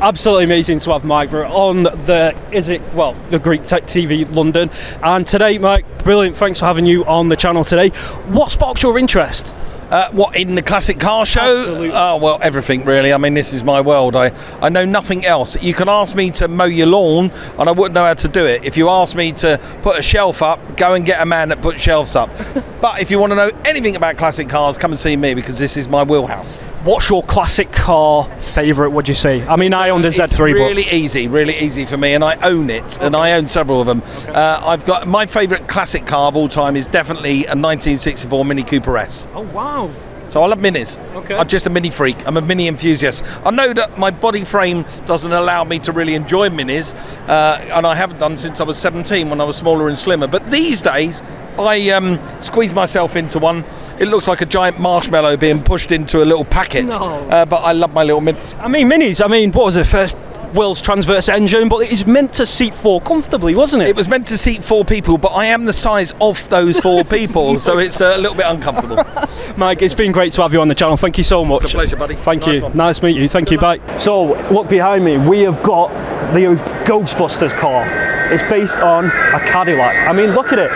absolutely amazing to have Mike. We're on the Greek Tech TV London, and today, Mike, brilliant. Thanks for having you on the channel today. What sparked your interest? What, in the classic car show? Absolutely. Oh, well, everything really. I mean, this is my world. I know nothing else. You can ask me to mow your lawn and I wouldn't know how to do it. If you ask me to put a shelf up, go and get a man that puts shelves up. But if you want to know anything about classic cars, come and see me, because this is my wheelhouse. What's your classic car favourite, would you say? I mean, I own the Z3. It's really easy for me, and I own it, and I own several of them. Okay. I've got my favourite classic car of all time is definitely a 1964 Mini Cooper S. Oh, wow. So I love minis. Okay. I'm just a mini freak. I'm a mini enthusiast. I know that my body frame doesn't allow me to really enjoy minis, and I haven't done since I was 17 when I was smaller and slimmer. But these days, I squeeze myself into one. It looks like a giant marshmallow being pushed into a little packet. No. But I love my little minis. I mean, minis. I mean, what was it? First Wills transverse engine, but it's meant to seat four comfortably, wasn't it? It was meant to seat 4 people, but I am the size of those 4 people, so it's a little bit uncomfortable. Mike, it's been great to have you on the channel. Thank you so much. It's a pleasure, buddy. Thank Nice you. one. Nice to meet you. Thank you. Bye. So, look behind me. We have got the Ghostbusters car. It's based on a Cadillac. I mean, look at it.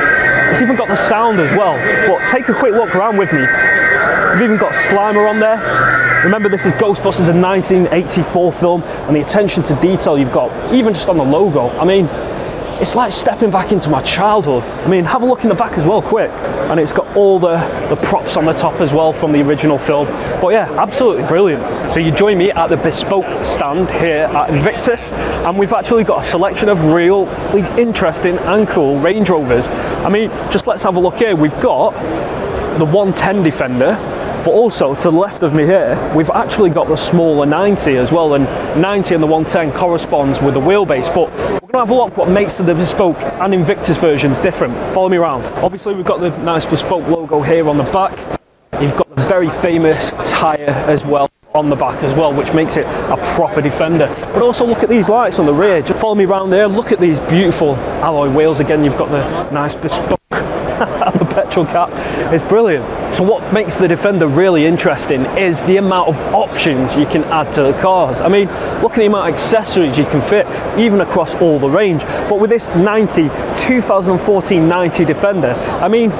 It's even got the sound as well. But take a quick look around with me. We've even got Slimer on there. Remember, this is Ghostbusters, a 1984 film, and the attention to detail you've got, even just on the logo. I mean, it's like stepping back into my childhood. I mean, have a look in the back as well, quick. And it's got all the props on the top as well from the original film. But yeah, absolutely brilliant. So you join me at the Bespoke stand here at Invictus, and we've actually got a selection of really interesting and cool Range Rovers. I mean, just let's have a look here. We've got the 110 Defender, but also to the left of me here, we've actually got the smaller 90 as well, and 90 and the 110 corresponds with the wheelbase. But we're going to have a look what makes the Bespoke and Invictus versions different. Follow me around. Obviously, we've got the nice Bespoke logo here on the back. You've got the very famous tyre as well on the back as well, which makes it a proper Defender. But also look at these lights on the rear. Just follow me around there. Look at these beautiful alloy wheels. Again, you've got the nice Bespoke the petrol cap. It's brilliant. So what makes the Defender really interesting is the amount of options you can add to the cars. I mean, look at the amount of accessories you can fit, even across all the range. But with this 2014 90 Defender, I mean,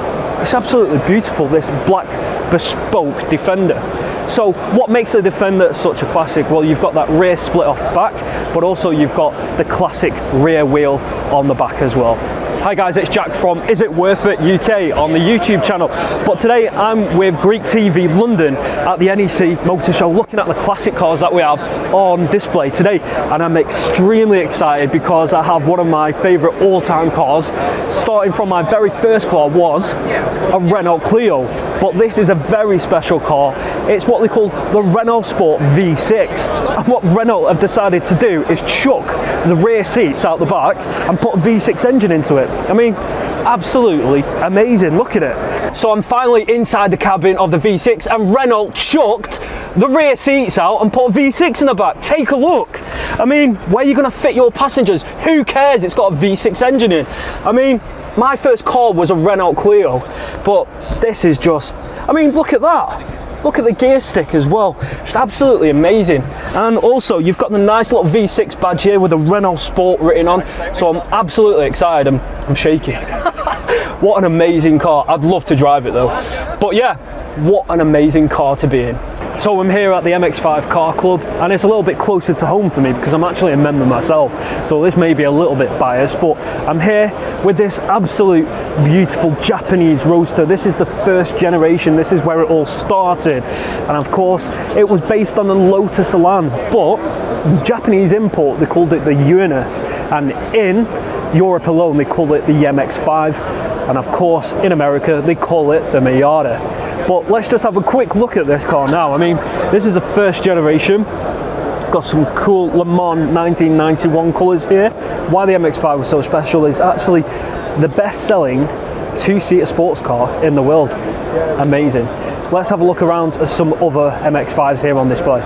it's absolutely beautiful, this black Bespoke Defender. So what makes the Defender such a classic? Well, you've got that rear split off back, but also you've got the classic rear wheel on the back as well. Hi guys, it's Jack from Is It Worth It UK on the YouTube channel. But today I'm with Greek TV London at the NEC Motor Show, looking at the classic cars that we have on display today. And I'm extremely excited because I have one of my favourite all-time cars. Starting from my very first car was a Renault Clio. But this is a very special car. It's what they call the Renault Sport V6. And what Renault have decided to do is chuck the rear seats out the back and put a V6 engine into it. I mean, it's absolutely amazing. Look at it. So I'm finally inside the cabin of the V6, and Renault chucked the rear seats out and put a V6 in the back. Take a look. I mean, where are you going to fit your passengers? Who cares? It's got a V6 engine in. I mean, my first car was a Renault Clio, but this is just, I mean, look at that. Look at the gear stick as well. Just absolutely amazing. And also, you've got the nice little V6 badge here with the Renault Sport written on. So I'm absolutely excited. I'm shaking. What an amazing car. I'd love to drive it though. But yeah, what an amazing car to be in. So I'm here at the MX5 Car Club, and it's a little bit closer to home for me because I'm actually a member myself. So this may be a little bit biased, but I'm here with this absolute beautiful Japanese Roadster. This is the first generation. This is where it all started. And of course, it was based on the Lotus Elan, but the Japanese import, they called it the Uranus. And in Europe alone, they call it the MX5. And of course, in America, they call it the Miata. But let's just have a quick look at this car now. I mean, this is a first generation. Got some cool Le Mans 1991 colours here. Why the MX-5 was so special is actually the best-selling two-seater sports car in the world. Amazing. Let's have a look around at some other MX-5s here on display.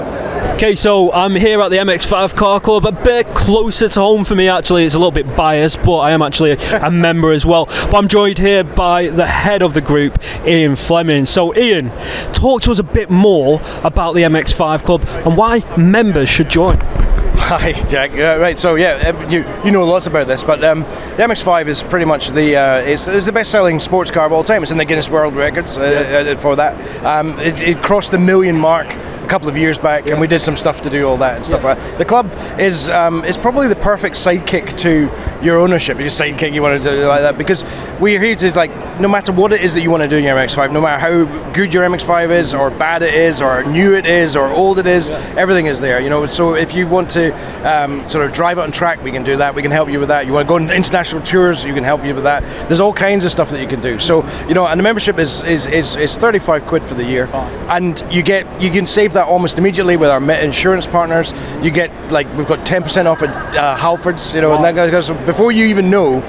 Okay, so I'm here at the MX5 Car Club, a bit closer to home for me actually. It's a little bit biased, but I am actually a member as well. But I'm joined here by the head of the group, Ian Fleming. So Ian, talk to us a bit more about the MX5 Club and why members should join. Hi, Jack. Right, so you know lots about this, but the MX-5 is pretty much it's the best-selling sports car of all time. It's in the Guinness World Records for that. It crossed the million mark a couple of years back, and we did some stuff to do all that and stuff like that. The club is probably the perfect sidekick to your ownership. Your sidekick, you want to do like that, because we're here to, like, no matter what it is that you want to do in your MX-5, no matter how good your MX-5 is, or bad it is, or new it is, or old it is, everything is there. You know, so if you want to sort of drive it on track, we can do that. We can help you with that. You want to go on international tours, you can help you with that. There's all kinds of stuff that you can do. So, you know, and the membership is 35 quid for the year, and you can save that almost immediately with our insurance partners. You get, like, we've got 10% off at Halfords, you know, and that goes, before you even know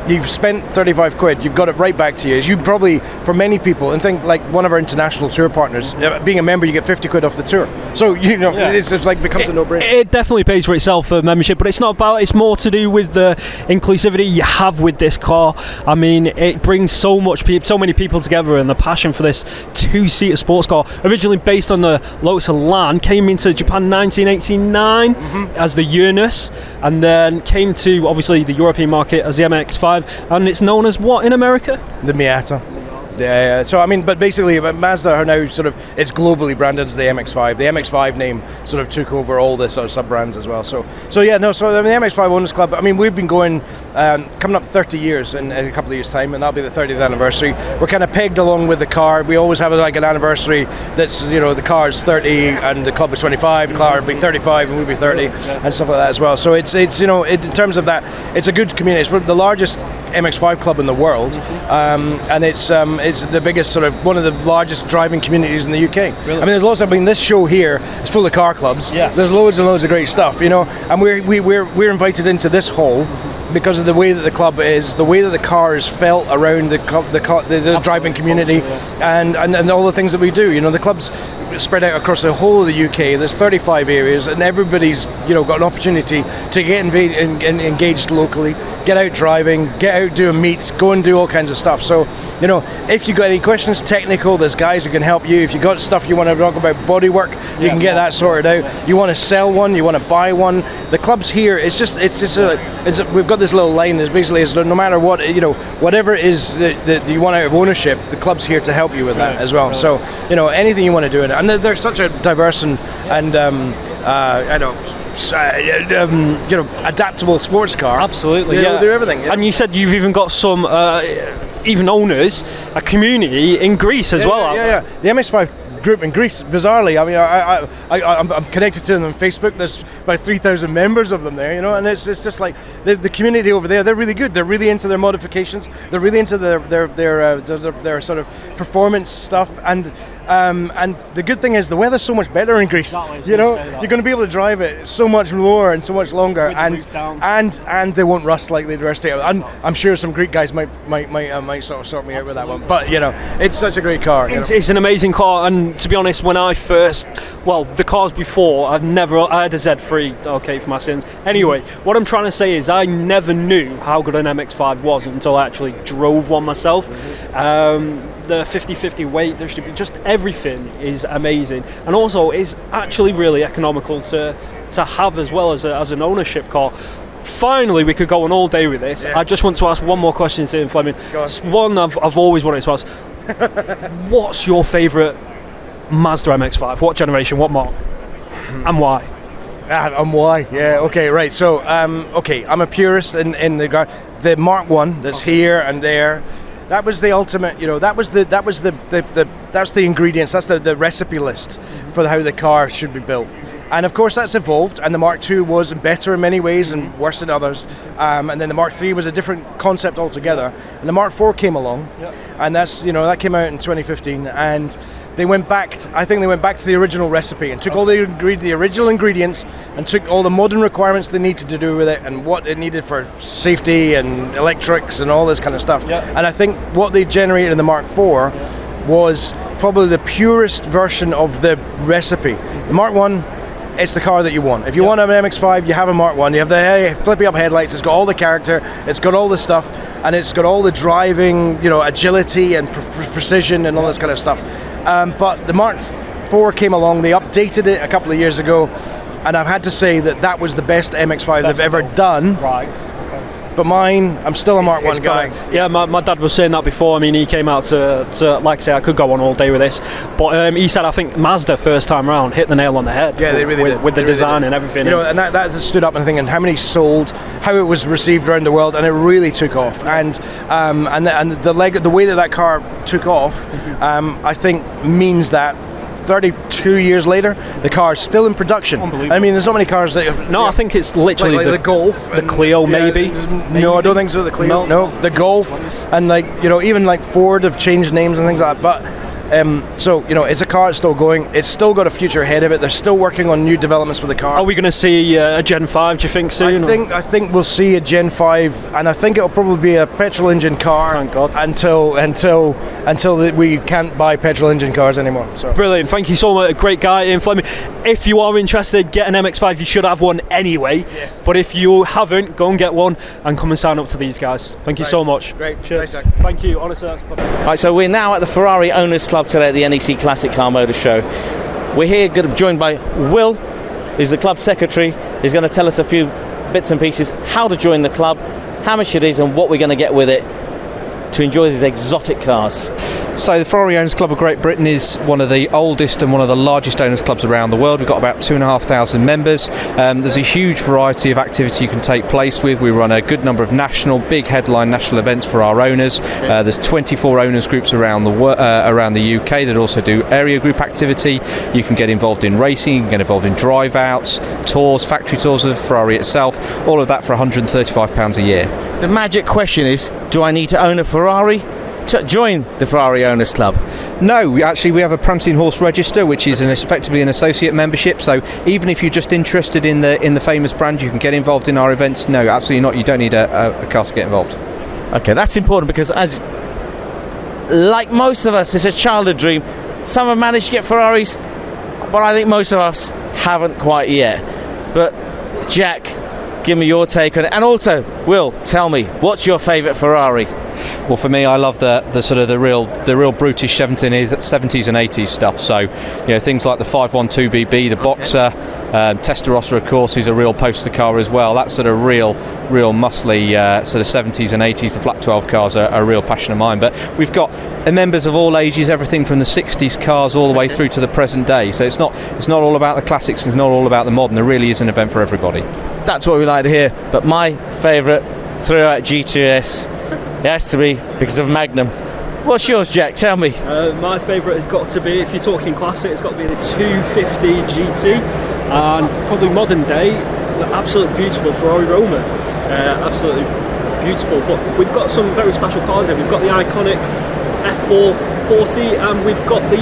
you've spent 35 quid, you've got it right back to you. As you probably, for many people, and think like one of our international tour partners, being a member, you get 50 quid off the tour. So, you know, it's like becomes a no-brainer. It definitely pays for itself for membership, but it's not about, it's more to do with the inclusivity you have with this car. I mean, it brings so many people together, and the passion for this two-seater sports car, originally based on the Lotus Elan, came into Japan 1989 as the Uranus, and then came to obviously the European market as the MX-5, and it's known as what in America? The Miata. Yeah. So I mean, but basically, Mazda are now sort of, it's globally branded as the MX-5. The MX-5 name sort of took over all the sort of sub brands as well. So I mean, the MX-5 Owners Club. I mean, we've been going coming up 30 years in a couple of years' time, and that'll be the 30th anniversary. We're kind of pegged along with the car. We always have like an anniversary that's, you know, the car is 30 and the club is 25. The car will be 35 and we'll be 30 and stuff like that as well. So it's you know, in terms of that, it's a good community. It's the largest MX-5 club in the world, and it's the biggest, sort of one of the largest driving communities in the UK. Really? I mean, there's lots of, this show here is full of car clubs. Yeah. There's loads and loads of great stuff, you know, and we're invited into this hall because of the way that the club is, the way that the car is felt around the driving community, and all the things that we do. You know, the club's spread out across the whole of the UK. There's 35 areas, and everybody's, you know, got an opportunity to get engaged locally, get out driving, get out doing meets, go and do all kinds of stuff. So, you know, if you got any questions, technical, there's guys who can help you. If you got stuff you want to talk about, bodywork, you can get that sorted out. You want to sell one, you want to buy one. The club's here. We've got this little line that's basically is no matter what, you know, whatever it is that you want out of ownership, the club's here to help you with that as well. So, you know, anything you want to do in it, and they're such a diverse and you know, adaptable sports car. Absolutely, They'll do everything. Yeah. And you said you've even got some even owners, a community in Greece as well. Yeah. The MX-5 group in Greece, bizarrely, I mean, I'm connected to them on Facebook. There's about 3,000 members of them there, you know, and it's just like the community over there. They're really good. They're really into their modifications. They're really into their sort of performance stuff, and the good thing is the weather's so much better in Greece. You know, you're going to be able to drive it so much more and so much longer, and they won't rust like the rest of it. I'm sure some Greek guys might sort me out with that one. But you know, it's such a great car. It's an amazing car, and to be honest, when I first, the cars before, I had a Z3, okay, for my sins. Anyway, what I'm trying to say is I never knew how good an MX-5 was until I actually drove one myself. The 50-50 weight distribution, just everything is amazing, and also is actually really economical to have as well as an ownership car. Finally, we could go on all day with this. I just want to ask one more question to Ian Fleming. It's one I've always wanted to ask. What's your favourite Mazda MX-5? What generation? What mark? And why? And why? Yeah. Okay. Right. So, I'm a purist in the Mark 1 that's here and there. That was the ultimate, you know. That's the ingredients. That's the recipe list for how the car should be built. And of course that's evolved, and the Mark II was better in many ways and worse in others. And then the Mark III was a different concept altogether. And the Mark IV came along, and that's, you know, that came out in 2015, and they went back. I think they went back to the original recipe and took all the original ingredients and took all the modern requirements they needed to do with it and what it needed for safety and electrics and all this kind of stuff. And I think what they generated in the Mark IV was probably the purest version of the recipe. The Mark I, it's the car that you want. If you want an MX-5, you have a Mark 1. You have the flippy up headlights. It's got all the character. It's got all the stuff, and it's got all the driving, you know, agility and precision and all this kind of stuff. But the Mark IV came along. They updated it a couple of years ago, and I've had to say that was the best MX-5 Best they've ever of both. done. Right. But mine, I'm still a Mark 1 guy. Yeah, my dad was saying that before. I mean, he came out to like I say, I could go on all day with this, but he said I think Mazda first time round hit the nail on the head. Yeah, they really did. With the They really design did. and everything. You know, and that stood up and thinking how many sold, how it was received around the world, and it really took off. And the way that car took off, I think means that 32 years later, the car is still in production. Unbelievable. I mean, there's not many cars that have... No, I think it's literally like the Golf. the Clio, maybe. No, I don't think so. The Clio. No, the Golf. And even like Ford have changed names and things like that. But so it's a car that's still going. It's still got a future ahead of it. They're still working on new developments for the car. Are we going to see a Gen 5? Do you think soon? I think we'll see a Gen 5, and I think it'll probably be a petrol engine car. Thank God. Until we can't buy petrol engine cars anymore. So. Brilliant, thank you so much, great guy Ian Fleming. If you are interested, get an MX-5, you should have one anyway. Yes. But if you haven't, go and get one and come and sign up to these guys. Thank you so much. Great. Cheers. Thanks, Jack. Thank you, honestly, that's Right, so we're now at the Ferrari Owners Club today at the NEC Classic Car Motor Show. We're here joined by Will, who's the club secretary. He's going to tell us a few bits and pieces, how to join the club, how much it is and what we're going to get with it to enjoy these exotic cars. So the Ferrari Owners Club of Great Britain is one of the oldest and one of the largest owners clubs around the world. We've got about 2,500 members. There's a huge variety of activity you can take place with. We run a good number of big headline national events for our owners. There's 24 owners groups around the UK that also do area group activity. You can get involved in racing, you can get involved in drive outs, tours, factory tours of Ferrari itself, all of that for £135 a year. The magic question is, do I need to own a Ferrari to join the Ferrari Owners Club? No, we have a Prancing Horse register, which is effectively an associate membership. So even if you're just interested in the famous brand, you can get involved in our events. No, absolutely not. You don't need a car to get involved. Okay, that's important because like most of us, it's a childhood dream. Some have managed to get Ferraris, but I think most of us haven't quite yet. But Jack, give me your take on it. And also, Will, tell me, what's your favourite Ferrari? Well, for me, I love the sort of the real brutish 70s and 80s stuff. So, things like the 512BB, the Boxer, Testarossa, of course, is a real poster car as well. That's sort of real muscly sort of 70s and 80s. The flat 12 cars are a real passion of mine. But we've got members of all ages, everything from the 60s cars all the way through to the present day. So it's not all about the classics. It's not all about the modern. There really is an event for everybody. That's what we like to hear. But my favourite throughout GTS, it has to be because of Magnum. What's yours, Jack? Tell me. My favourite has got to be, if you're talking classic, it's got to be the 250 GT, and probably modern day, the absolutely beautiful Ferrari Roma. Absolutely beautiful. But we've got some very special cars here. We've got the iconic F440, and we've got the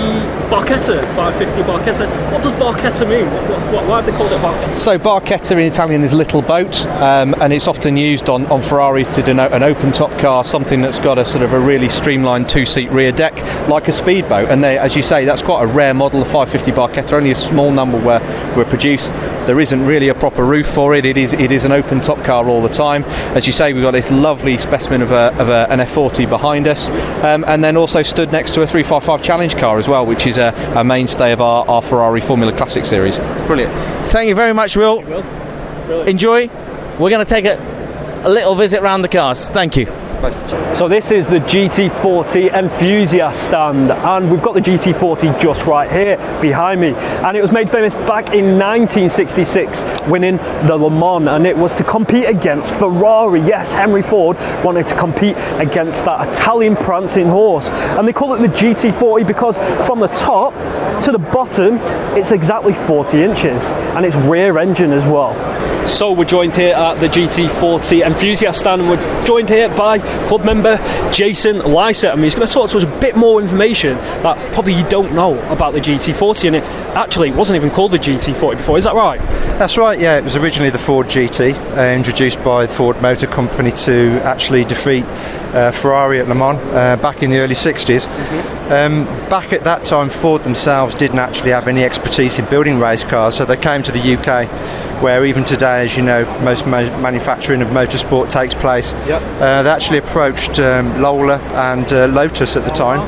Barchetta 550 Barchetta. What does Barchetta mean? Why have they called it Barchetta? So Barchetta in Italian is little boat, and it's often used on Ferraris to denote an open top car, something that's got a sort of a really streamlined two-seat rear deck, like a speedboat. And as you say, that's quite a rare model, the 550 Barchetta. Only a small number were produced. There isn't really a proper roof for it. It is an open top car all the time. As you say, we've got this lovely specimen of an F40 behind us, and then also stood next to a 355 Challenge car as well, which is a mainstay of our Ferrari Formula Classic series. Brilliant. Thank you very much, Will. Enjoy. We're going to take a little visit around the cars. Thank you. So this is the GT40 Enthusiast stand, and we've got the GT40 just right here behind me, and it was made famous back in 1966 winning the Le Mans, and it was to compete against Ferrari. Yes, Henry Ford wanted to compete against that Italian prancing horse, and they call it the GT40 because from the top to the bottom it's exactly 40 inches, and it's rear engine as well. So we're joined here at the GT40 Enthusiast stand, and we're joined here by club member Jason Lysett, and he's going to talk to us a bit more information that probably you don't know about the GT40, and it wasn't even called the GT40 before, is that right? That's right, yeah. It was originally the Ford GT, introduced by the Ford Motor Company to actually defeat Ferrari at Le Mans back in the early 60s. Back at that time, Ford themselves didn't actually have any expertise in building race cars, so they came to the UK, where even today, as you know, most manufacturing of motorsport takes place. Yep. They actually approached Lola and Lotus at the time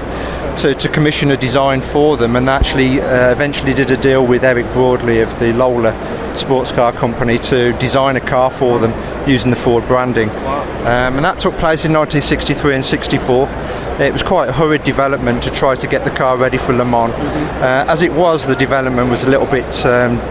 to commission a design for them, and actually eventually did a deal with Eric Broadley of the Lola sports car company to design a car for them using the Ford branding. And that took place in 1963 and 64. It was quite a hurried development to try to get the car ready for Le Mans. As it was, the development was a little bit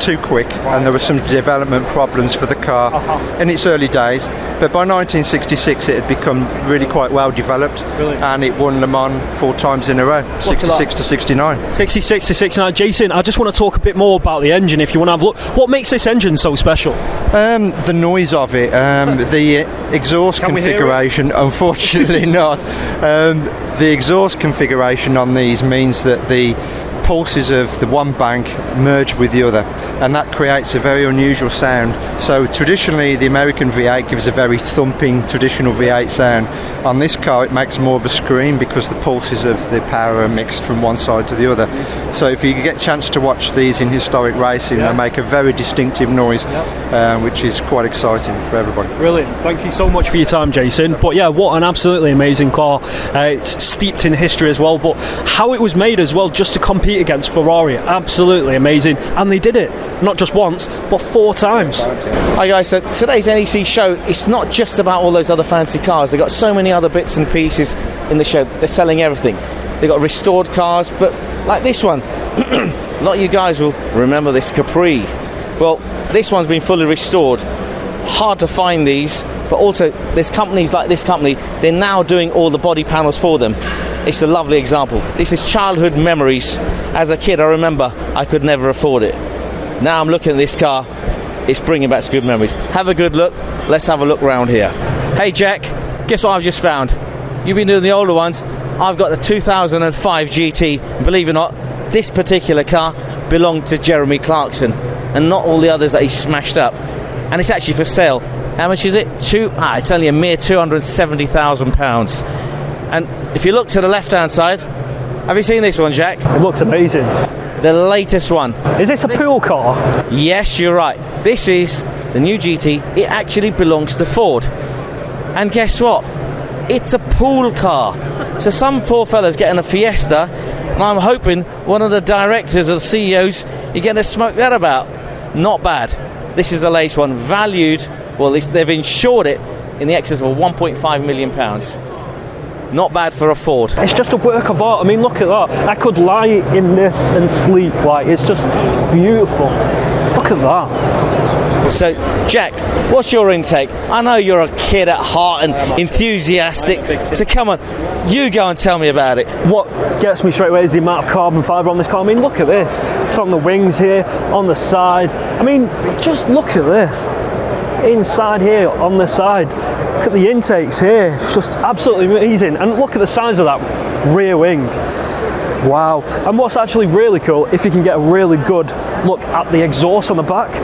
too quick, and there were some development problems for the car in its early days. But by 1966 it had become really quite well developed, and it won Le Mans 4 times in a row, 66 to 69. 66 to 69. Jason, I just want to talk a bit more about the engine if you want to have a look. What makes this engine so special? The noise of it, the exhaust configuration, unfortunately not. The exhaust configuration on these means that the pulses of the one bank merge with the other, and that creates a very unusual sound. So traditionally the American V8 gives a very thumping traditional V8 sound. On this car it makes more of a scream because the pulses of the power are mixed from one side to the other. So if you get a chance to watch these in historic racing, they make a very distinctive noise, which is quite exciting for everybody. Brilliant. Thank you so much for your time, Jason. But yeah, what an absolutely amazing car. It's steeped in history as well, but how it was made as well, just to compete against Ferrari, absolutely amazing. And they did it not just once but 4 times. Hi guys, so today's NEC show, it's not just about all those other fancy cars. They've got so many other bits and pieces in the show. They're selling everything. They've got restored cars, but like this one, a lot of you guys will remember this Capri. Well, this one's been fully restored. Hard to find these, but also there's companies like this company, they're now doing all the body panels for them. It's a lovely example. This is childhood memories. As a kid, I remember I could never afford it. Now I'm looking at this car, it's bringing back some good memories. Have a good look. Let's have a look round here. Hey Jack, guess what I've just found? You've been doing the older ones. I've got the 2005 GT. Believe it or not, this particular car belonged to Jeremy Clarkson and not all the others that he smashed up. And it's actually for sale. How much is it? It's only a mere £270,000. And if you look to the left-hand side, have you seen this one, Jack? It looks amazing. The latest one. Is this a pool car? Yes, you're right. This is the new GT. It actually belongs to Ford. And guess what? It's a pool car. So some poor fella's getting a Fiesta, and I'm hoping one of the directors or the CEOs, you're going to smoke that about. Not bad. This is the latest one. Valued, well, they've insured it in the excess of £1.5 million. Not bad for a Ford. It's just a work of art. I mean, look at that. I could lie in this and sleep. Like, it's just beautiful. Look at that. So, Jack, what's your intake? I know you're a kid at heart and enthusiastic. So come on, you go and tell me about it. What gets me straight away is the amount of carbon fibre on this car. I mean, look at this. It's on the wings here, on the side. I mean, just look at this. Inside here, on the side. Look at the intakes here. It's just absolutely amazing. And look at the size of that rear wing. Wow. And what's actually really cool, if you can get a really good look at the exhaust on the back,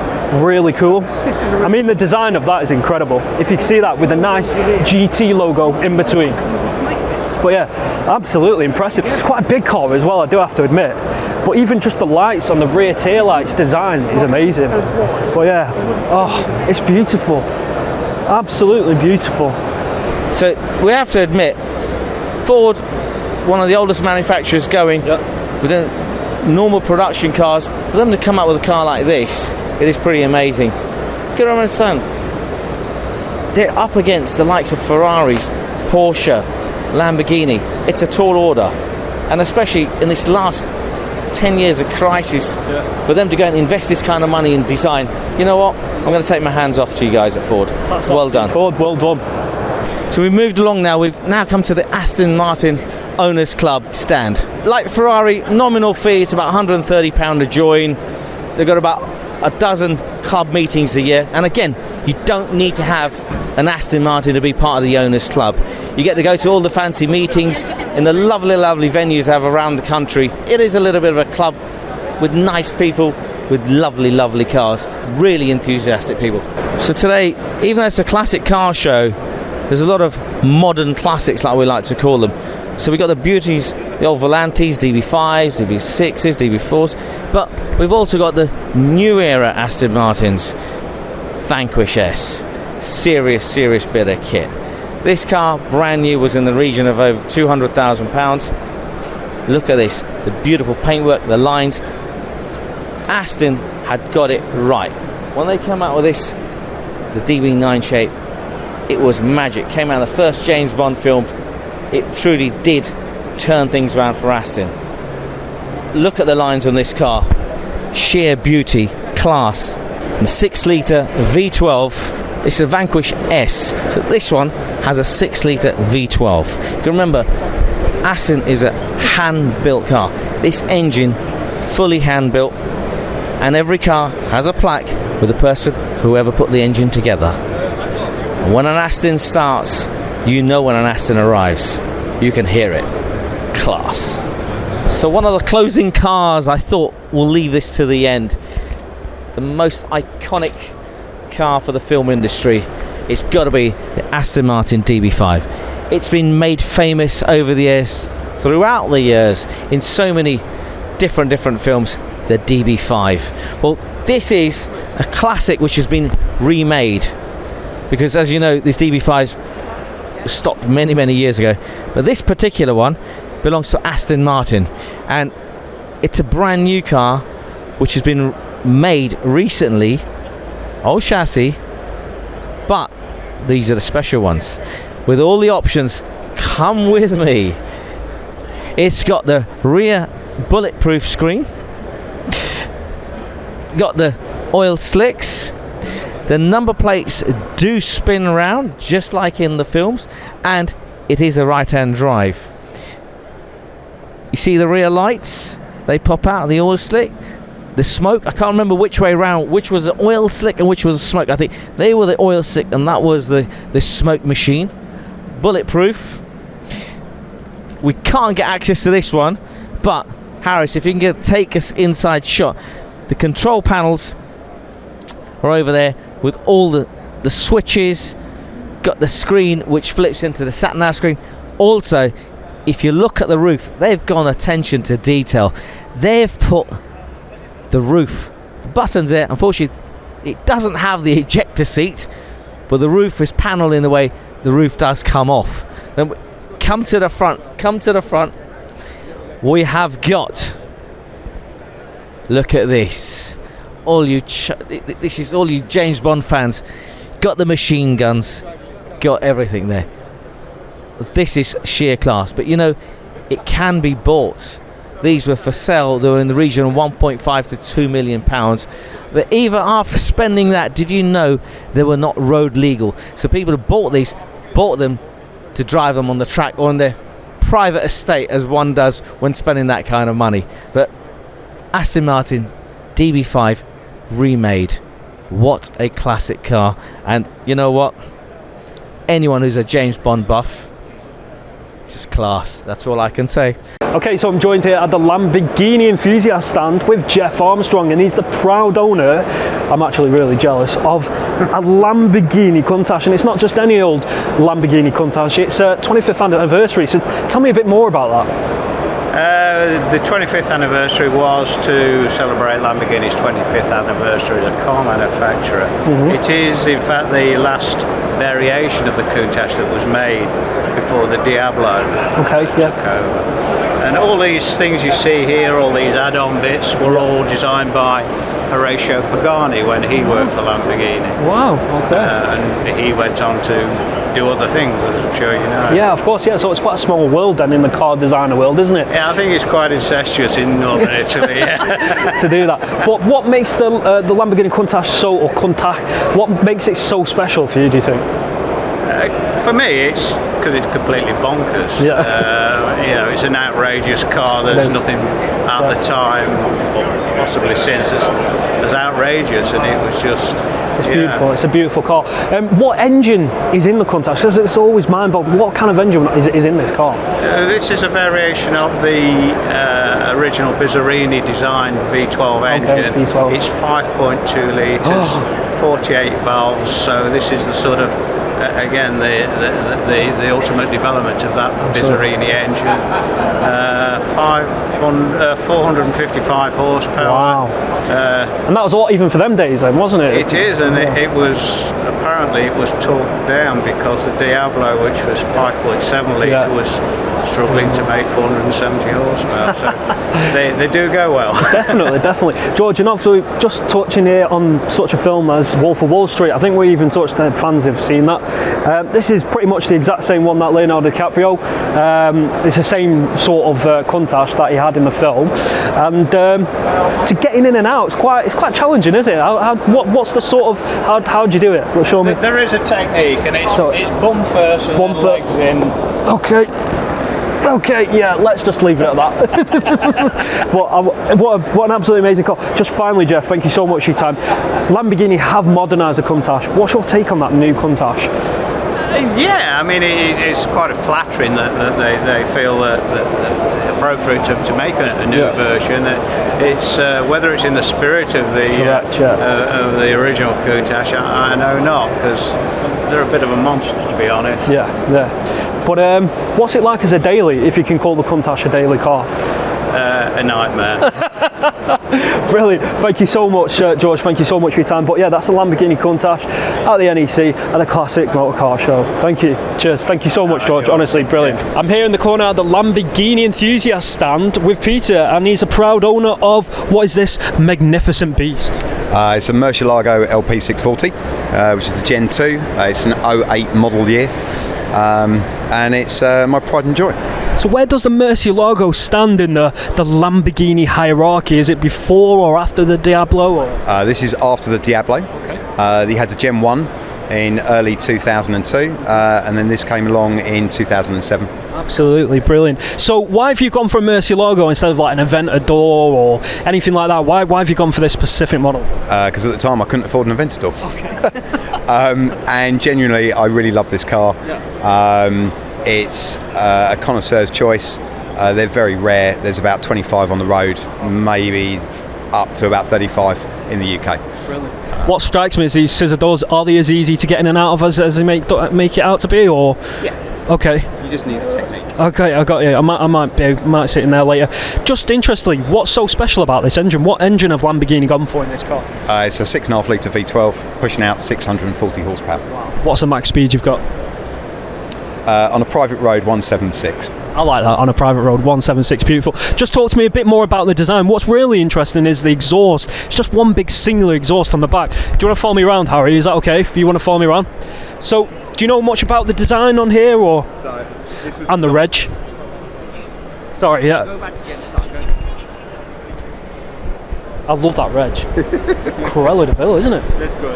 really cool. I mean, the design of that is incredible. If you can see that with a nice GT logo in between. But yeah, absolutely impressive. It's quite a big car as well, I do have to admit. But even just the lights on the rear tail lights design is amazing. But yeah, oh, it's beautiful. Absolutely beautiful. So we have to admit, Ford, one of the oldest manufacturers going, within normal production cars, for them to come up with a car like this, it is pretty amazing. You can understand, they're up against the likes of Ferraris, Porsche, Lamborghini. It's a tall order, and especially in this last 10 years of crisis, for them to go and invest this kind of money in design, you know what, I'm going to take my hands off to you guys at Ford. That's well done. Ford, well done. So we've moved along now. We've now come to the Aston Martin Owners Club stand. Like Ferrari, nominal fee, it's about £130 to join. They've got about a dozen club meetings a year, and again, you don't need to have an Aston Martin to be part of the Owners Club. You get to go to all the fancy meetings in the lovely venues they have around the country. It is a little bit of a club with nice people, with lovely cars, really enthusiastic people. So today, even though it's a classic car show, there's a lot of modern classics, like we like to call them. So we've got the beauties, the old Volantes, DB5s, DB6s, DB4s, but we've also got the new era Aston Martins, Vanquish S. Serious bit of kit. This car, brand new, was in the region of over £200,000. Look at this, the beautiful paintwork, the lines. Aston had got it right. When they came out with this, the DB9 shape, it was magic. Came out of the first James Bond film. It truly did turn things around for Aston. Look at the lines on this car. Sheer beauty, class. And 6-litre V12. It's a Vanquish S. So this one has a 6-litre V12. You can remember, Aston is a hand-built car. This engine, fully hand-built. And every car has a plaque with the person whoever put the engine together. And when an Aston starts, you know when an Aston arrives. You can hear it. Class. So one of the closing cars I thought we'll leave this to the end. The most iconic car for the film industry. It's got to be the Aston Martin DB5. It's been made famous over the years, throughout the years, in so many different films. The DB5. Well, this is a classic which has been remade, because as you know, this DB5 stopped many years ago, but this particular one belongs to Aston Martin, and it's a brand new car which has been made recently, old chassis, but these are the special ones with all the options. Come with me. It's got the rear bulletproof screen, got the oil slicks, the number plates do spin around just like in the films, and it is a right-hand drive. You see the rear lights, they pop out, the oil slick, the smoke. I can't remember which way around, which was the oil slick and which was the smoke. I think they were the oil slick and that was the smoke machine. Bulletproof. We can't get access to this one, but Harris, if you can take us inside shot. The control panels are over there with all the switches. Got the screen which flips into the sat-nav screen. Also, if you look at the roof, they've gone attention to detail. They've put the roof, the buttons there. Unfortunately, it doesn't have the ejector seat, but the roof is panelled in the way the roof does come off. Then come to the front. We have got, look at this. This is all you James Bond fans. Got the machine guns, got everything there. This is sheer class, but you know, it can be bought. These were for sale. They were in the region of 1.5 to 2 million pounds. But even after spending that, did you know they were not road legal? So people who bought them to drive them on the track or on their private estate, as one does when spending that kind of money. But Aston Martin DB5 remade. What a classic car. And you know what? Anyone who's a James Bond buff, just class. That's all I can say. Okay, so I'm joined here at the Lamborghini enthusiast stand with Jeff Armstrong, and he's the proud owner, I'm actually really jealous, of a Lamborghini Countach. And it's not just any old Lamborghini Countach, it's a 25th anniversary. So tell me a bit more about that. The 25th anniversary was to celebrate Lamborghini's 25th anniversary as a car manufacturer. It is in fact the last variation of the Countach that was made before the Diablo took over. And all these things you see here, all these add-on bits, were all designed by Horatio Pagani when he worked for Lamborghini. Wow, okay. And he went on to do other things, as I'm sure you know. Yeah, of course, yeah. So it's quite a small world then in the car designer world, isn't it? Yeah, I think it's quite incestuous in northern Italy, yeah. To do that. But what makes the Lamborghini Countach what makes it so special for you, do you think? For me, it's because it's completely bonkers. Yeah. It's an outrageous car. There's nothing at the time, or possibly since, as outrageous, and it was just. It's beautiful. It's a beautiful car. What engine is in the Countach? Because it's always mind-boggling. What kind of engine is in this car? This is a variation of the original Bizzarrini designed V12 engine. V12. It's 5.2 litres, 48 valves. So this is the sort of again the ultimate development of that Bizzarrini engine. 455 horsepower. Wow. And that was a lot even for them days then, wasn't it? It is, and it was apparently it was talked down because the Diablo, which was 5.7 litre, Yeah. was struggling to make 470 horsepower. So they do go well. Definitely. George, and obviously just touching here on such a film as Wolf of Wall Street, I think we even touched on, fans have seen that. This is pretty much the exact same one that Leonardo DiCaprio, it's the same sort of Countach that he had in the film, and to getting in and out, it's quite challenging, isn't it? What's the sort of, how do you do it? Well, show me. There is a technique, and it's bum first and then legs in. Okay, yeah, let's just leave it at that. What an absolutely amazing call. Just finally, Jeff, thank you so much for your time. Lamborghini have modernised the Countach. What's your take on that new Countach? Yeah, I mean, it's quite flattering that they feel that appropriate to make a new version. It's whether it's in the spirit of the of the original Countach, I know not, because they're a bit of a monster, to be honest. Yeah. But what's it like as a daily, if you can call the Countach a daily car? A nightmare. Brilliant. Thank you so much, George. Thank you so much for your time. But yeah, that's the Lamborghini Countach at the NEC at the Classic Motor Car Show. Thank you. Cheers. Thank you so much, George. Honestly, brilliant. I'm here in the corner at the Lamborghini Enthusiast stand with Peter, and he's a proud owner of, what is this magnificent beast? It's a Murcielago LP640, which is the Gen 2. It's an 08 model year, and it's my pride and joy. So where does the Murcielago stand in the Lamborghini hierarchy? Is it before or after the Diablo? Or? This is after the Diablo. They had the Gen 1 in early 2002, and then this came along in 2007. Absolutely brilliant. So why have you gone for a Murcielago instead of like an Aventador or anything like that? Why have you gone for this specific model? Because at the time I couldn't afford an Aventador. And genuinely I really love this car. It's a connoisseur's choice. They're very rare. There's about 25 on the road, maybe up to about 35 in the UK. Brilliant. What strikes me is these scissor doors, are they as easy to get in and out of as they make it out to be? Or Yeah. Okay. You just need a technique. Okay, I got you. I might sit in there later. Just interestingly, what's so special about this engine? What engine have Lamborghini gone for in this car? It's a 6.5 litre V12, pushing out 640 horsepower. What's the max speed you've got? On a private road, 176. I like that, on a private road, 176, beautiful. Just talk to me a bit more about the design. What's really interesting is the exhaust. It's just one big singular exhaust on the back. Do you want to follow me around, Harry? Is that okay if you want to follow me around? So, do you know much about the design on here, or and the reg? Sorry, yeah. Go back again, start going. I love that reg. Cruella de Vil, isn't it? Let's go.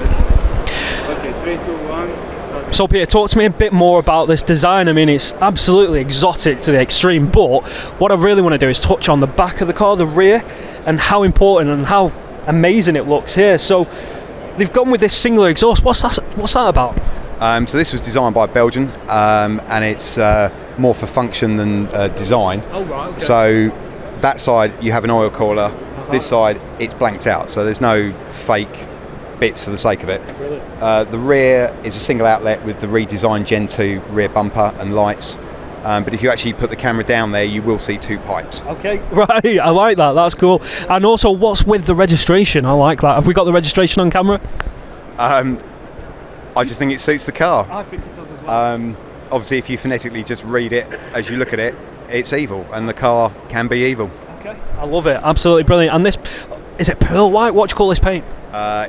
Okay, 3, 2, 1. So Peter, talk to me a bit more about this design. I mean, it's absolutely exotic to the extreme, but what I really want to do is touch on the back of the car, the rear, and how important and how amazing it looks here. So they've gone with this singular exhaust. What's that about? So this was designed by a Belgian, and it's more for function than design. Oh, right, okay. So that side you have an oil cooler, this side it's blanked out, so there's no fake bits for the sake of it. The rear is a single outlet with the redesigned Gen 2 rear bumper and lights, but if you actually put the camera down there you will see two pipes. Okay, right, I like that, that's cool. And also, what's with the registration? I like that. Have we got the registration on camera? I just think it suits the car. I think it does as well. Obviously if you phonetically just read it as you look at it, it's evil, and the car can be evil. Okay, I love it, absolutely brilliant. And this, is it pearl white? What do you call this paint?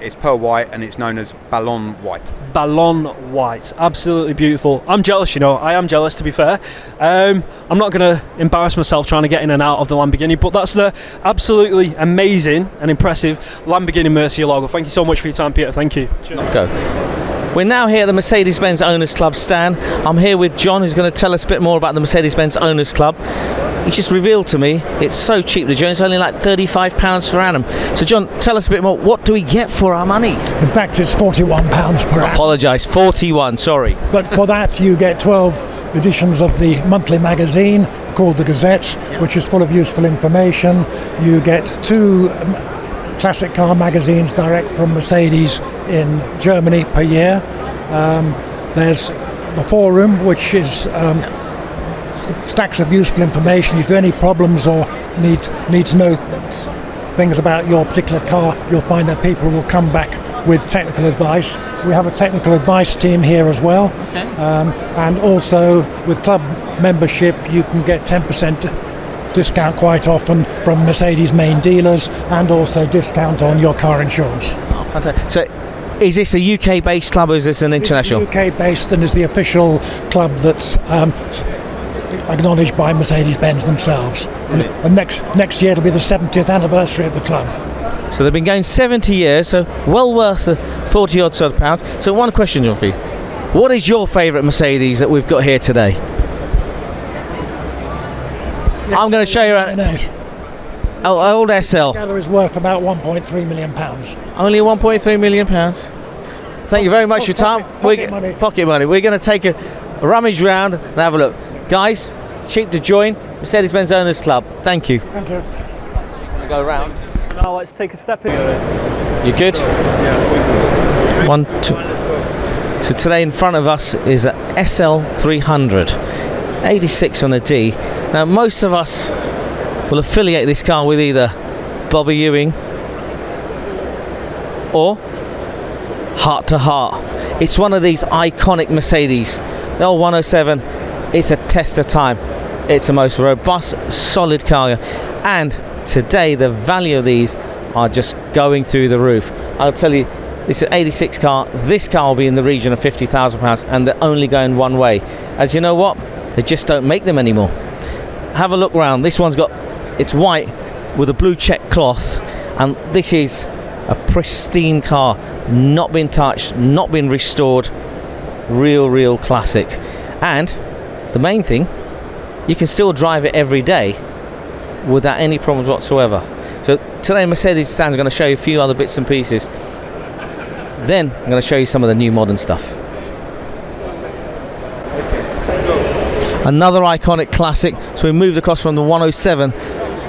It's pearl white and it's known as Ballon white. Ballon white, absolutely beautiful. I'm jealous, you know, I am jealous, to be fair. I'm not going to embarrass myself trying to get in and out of the Lamborghini, but that's the absolutely amazing and impressive Lamborghini Murcielago. Thank you so much for your time, Peter. Thank you. Go. We're now here at the Mercedes-Benz Owners Club stand. I'm here with John, who's going to tell us a bit more about the Mercedes-Benz Owners Club. He just revealed to me it's so cheap to join. It's only like £35 per annum. So John, tell us a bit more. What do we get for our money? In fact, it's £41 per annum. Apologise, 41, sorry. But for that, you get 12 editions of the monthly magazine called The Gazette, which is full of useful information. You get 2 classic car magazines direct from Mercedes in Germany per year. There's the forum, which is stacks of useful information. If you have any problems or need to know things about your particular car, you'll find that people will come back with technical advice. We have a technical advice team here as well. Okay. And also with club membership you can get 10% discount quite often from Mercedes main dealers, and also discount on your car insurance. Oh, fantastic. So, is this a UK-based club or is this an international? It's UK-based and is the official club that's acknowledged by Mercedes-Benz themselves. And next year it'll be the 70th anniversary of the club. So they've been going 70 years, so well worth the 40 odd sort of pounds. So one question, John, for you. What is your favourite Mercedes that we've got here today? I'm going to show you around. Old SL. The is worth about £1.3 million. Only £1.3 million. Thank you very much for your time. Pocket money. We're going to take a rummage round and have a look. Guys, cheap to join. Mercedes-Benz Owners Club. Thank you. Thank you. Go around. So now let's take a step in. You good? Yeah. 1, 2. So today in front of us is a SL300, 86 on a D. Now most of us will affiliate this car with either Bobby Ewing or Heart to Heart. It's one of these iconic Mercedes. The old 107, it's a test of time. It's the most robust, solid car. And today the value of these are just going through the roof. I'll tell you, this is an 86 car. This car will be in the region of £50,000 and they're only going one way. As you know what? They just don't make them anymore. Have a look round. This one's got, it's white with a blue check cloth, and this is a pristine car, not been touched, not been restored. Real classic. And the main thing, you can still drive it every day without any problems whatsoever. So today Mercedes stand's going to show you a few other bits and pieces. Then I'm going to show you some of the new modern stuff. Another iconic classic. So we moved across from the 107.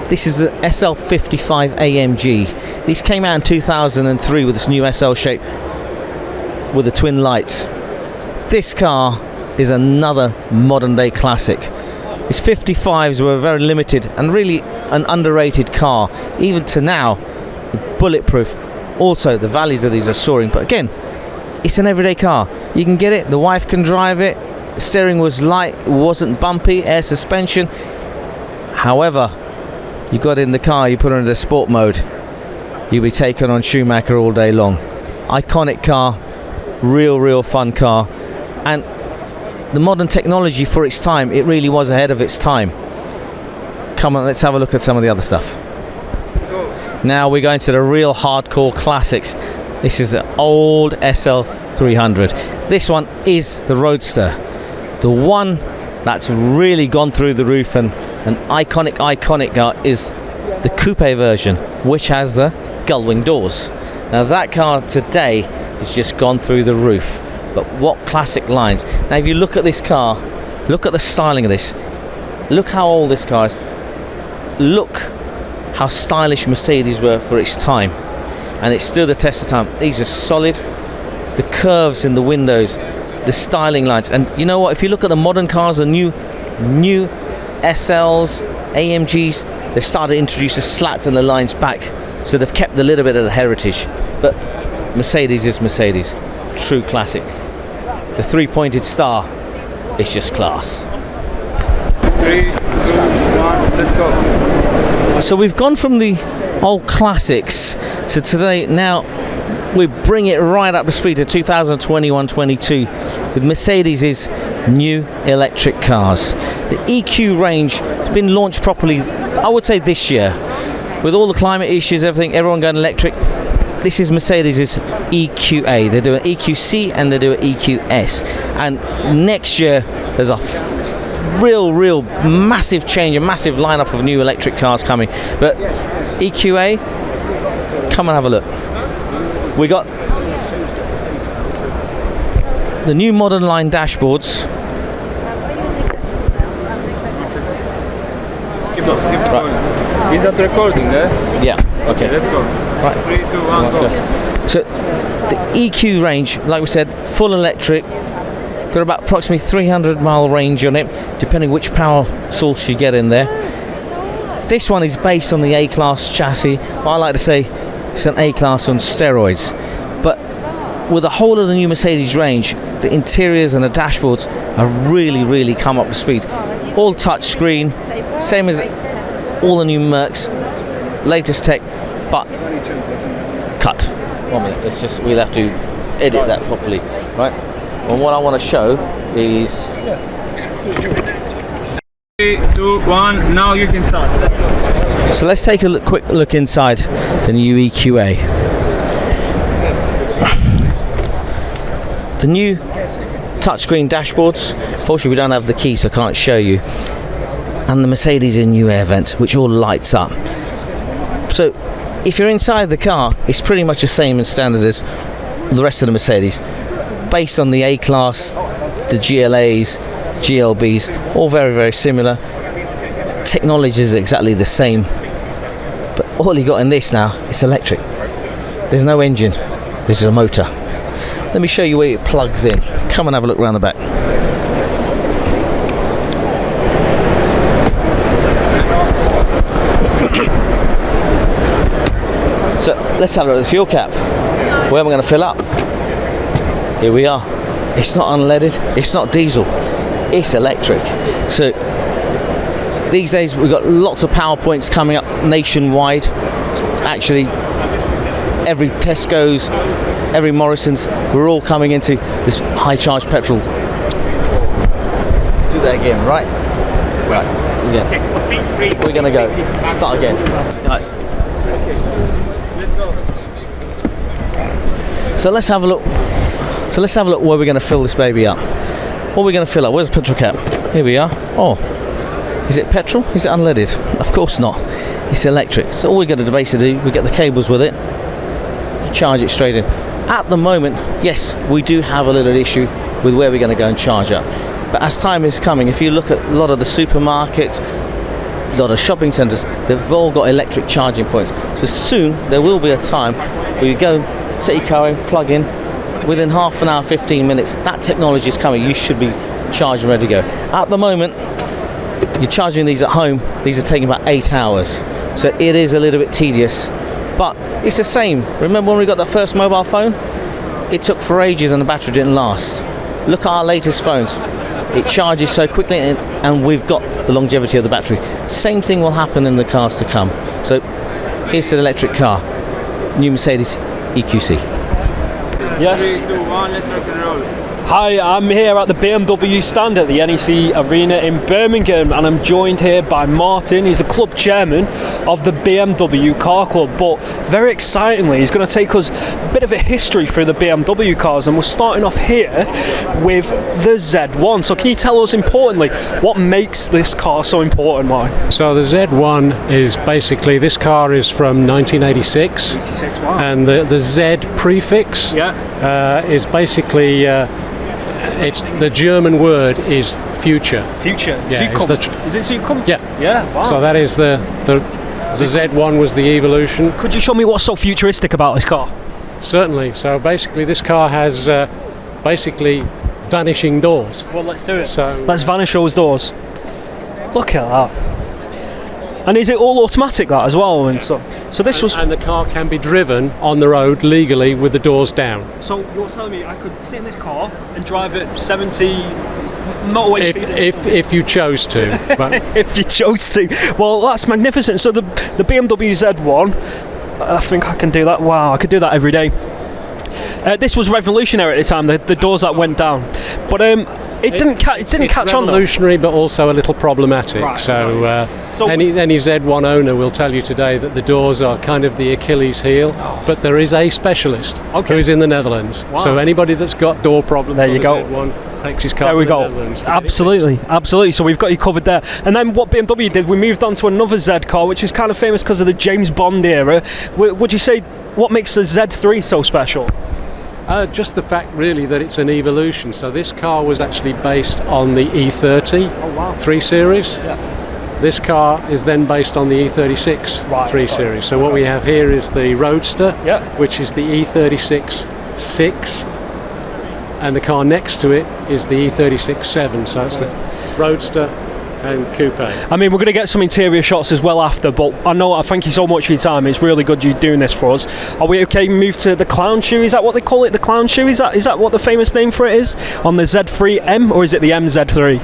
This is the SL55 AMG. These came out in 2003 with this new SL shape with the twin lights. This car is another modern day classic. These 55s were very limited and really an underrated car. Even to now, bulletproof. Also, the values of these are soaring. But again, it's an everyday car. You can get it, the wife can drive it. The steering was light, it wasn't bumpy, air suspension. However, you got in the car, you put it into sport mode, you'll be taken on Schumacher all day long. Iconic car, real fun car. And the modern technology for its time, it really was ahead of its time. Come on, let's have a look at some of the other stuff. Now we're going to the real hardcore classics. This is an old SL300. This one is the Roadster. The one that's really gone through the roof and an iconic car is the coupe version, which has the gull-wing doors. Now that car today has just gone through the roof. But what classic lines. Now if you look at this car, look at the styling of this. Look how old this car is. Look how stylish Mercedes were for its time. And it's still the test of time. These are solid. The curves in the windows, the styling lines. And you know what? If you look at the modern cars, the new SLs, AMGs, they've started to introduce the slats and the lines back. So they've kept a little bit of the heritage. But Mercedes is Mercedes. True classic. The three-pointed star is just class. 3, 2, 1, let's go. So we've gone from the old classics to today. Now we bring it right up to speed to 2021-22 with Mercedes' new electric cars. The EQ range has been launched properly, I would say, this year. With all the climate issues, everyone going electric. This is Mercedes' EQA. They do an EQC and they do an EQS. And next year there's a real massive change, a massive lineup of new electric cars coming. But EQA, come and have a look. We got the new modern line dashboards. Keep going. Is that recording, eh? Yeah. Okay. Let's go. Right. 3, 2, 1, go. So the EQ range, like we said, full electric. Got about approximately 300-mile range on it, depending which power source you get in there. This one is based on the A-Class chassis. I like to say it's an A-Class on steroids. But with the whole of the new Mercedes range, the interiors and the dashboards have really come up to speed. All touch screen, same as all the new Mercs, latest tech, but cut. 1 minute, we'll have to edit that properly, right? And what I want to show is... 3, 2, 1, now you can start. So let's take a quick look inside the new EQA. The new touchscreen dashboards, fortunately we don't have the key so I can't show you, and the Mercedes in new air vents which all lights up. So if you're inside the car, it's pretty much the same and standard as the rest of the Mercedes, based on the A-Class, the GLAs, GLBs, all very similar. Technology is exactly the same, but all you got in this now is electric. There's no engine, this is a motor. Let me show you where it plugs in. Come and have a look around the back. So let's have a look at the fuel cap. Where am I going to fill up? Here we are. It's not unleaded, it's not diesel, it's electric. So these days we've got lots of power points coming up nationwide. Actually, every Tesco's, every Morrison's, we're all coming into this high charge petrol. Do that again, right? Right, do it again. We're gonna go. Start again. Right. So let's have a look. So let's have a look where we're gonna fill this baby up. What are we gonna fill up? Where's the petrol cap? Here we are. Oh, is it petrol? Is it unleaded? Of course not. It's electric. So all we're gonna basically do, we get the cables with it, charge it straight in. At the moment, yes, we do have a little issue with where we're going to go and charge up. But as time is coming, if you look at a lot of the supermarkets, a lot of shopping centres, they've all got electric charging points. So soon, there will be a time where you go, set your car in, plug in, within half an hour, 15 minutes, that technology is coming. You should be charged and ready to go. At the moment, you're charging these at home. These are taking about 8 hours. So it is a little bit tedious. But it's the same. Remember when we got the first mobile phone? It took for ages and the battery didn't last. Look at our latest phones. It charges so quickly and we've got the longevity of the battery. Same thing will happen in the cars to come. So here's an electric car. New Mercedes EQC. Yes. 3, 2, 1, let's rock and roll. Hi, I'm here at the BMW stand at the NEC Arena in Birmingham, and I'm joined here by Martin. He's the club chairman of the BMW Car Club, but very excitingly, he's going to take us a bit of a history through the BMW cars, and we're starting off here with the Z1. So can you tell us, importantly, what makes this car so important, Martin? So the Z1 is basically, this car is from 1986, 86, wow. and the Z prefix is basically it's the German word is future. Future. Yeah, Zukunft. Is it Zukunft? Yeah. Yeah. Wow. So that is the Z1 was the evolution. Could you show me what's so futuristic about this car? Certainly. So basically, this car has basically vanishing doors. Well, let's do it. So let's vanish those doors. Look at that. And is it all automatic, that as well? And so this was. And the car can be driven on the road legally with the doors down. So you're telling me I could sit in this car and drive at 70 motorway speed? If you chose to. But if you chose to. Well, that's magnificent. So the BMW Z1, I think I can do that. Wow, I could do that every day. This was revolutionary at the time. The doors that went down, but it didn't catch on. Revolutionary, but also a little problematic. Right, So any Z1 owner will tell you today that the doors are kind of the Achilles heel. But there is a specialist who is in the Netherlands. Wow. So anybody that's got door problems, there you go. Z1 takes his car. There we to go. the Netherlands. Absolutely. So we've got you covered there. And then what BMW did, we moved on to another Z car, which is kind of famous because of the James Bond era. Would you say what makes the Z3 so special? Just the fact, really, that it's an evolution. So this car was actually based on the E30 3 Series. Yeah. This car is then based on the E36 3 Series. So what we have here is the Roadster, which is the E36 6, and the car next to it is the E36 7. So it's the Roadster, and coupe. I mean, we're going to get some interior shots as well after, but I thank you so much for your time. It's really good you doing this for us. Are we okay? Move to the Clown Shoe. Is that what they call it? The Clown Shoe? Is that what the famous name for it is? On the Z3M, or is it the MZ3?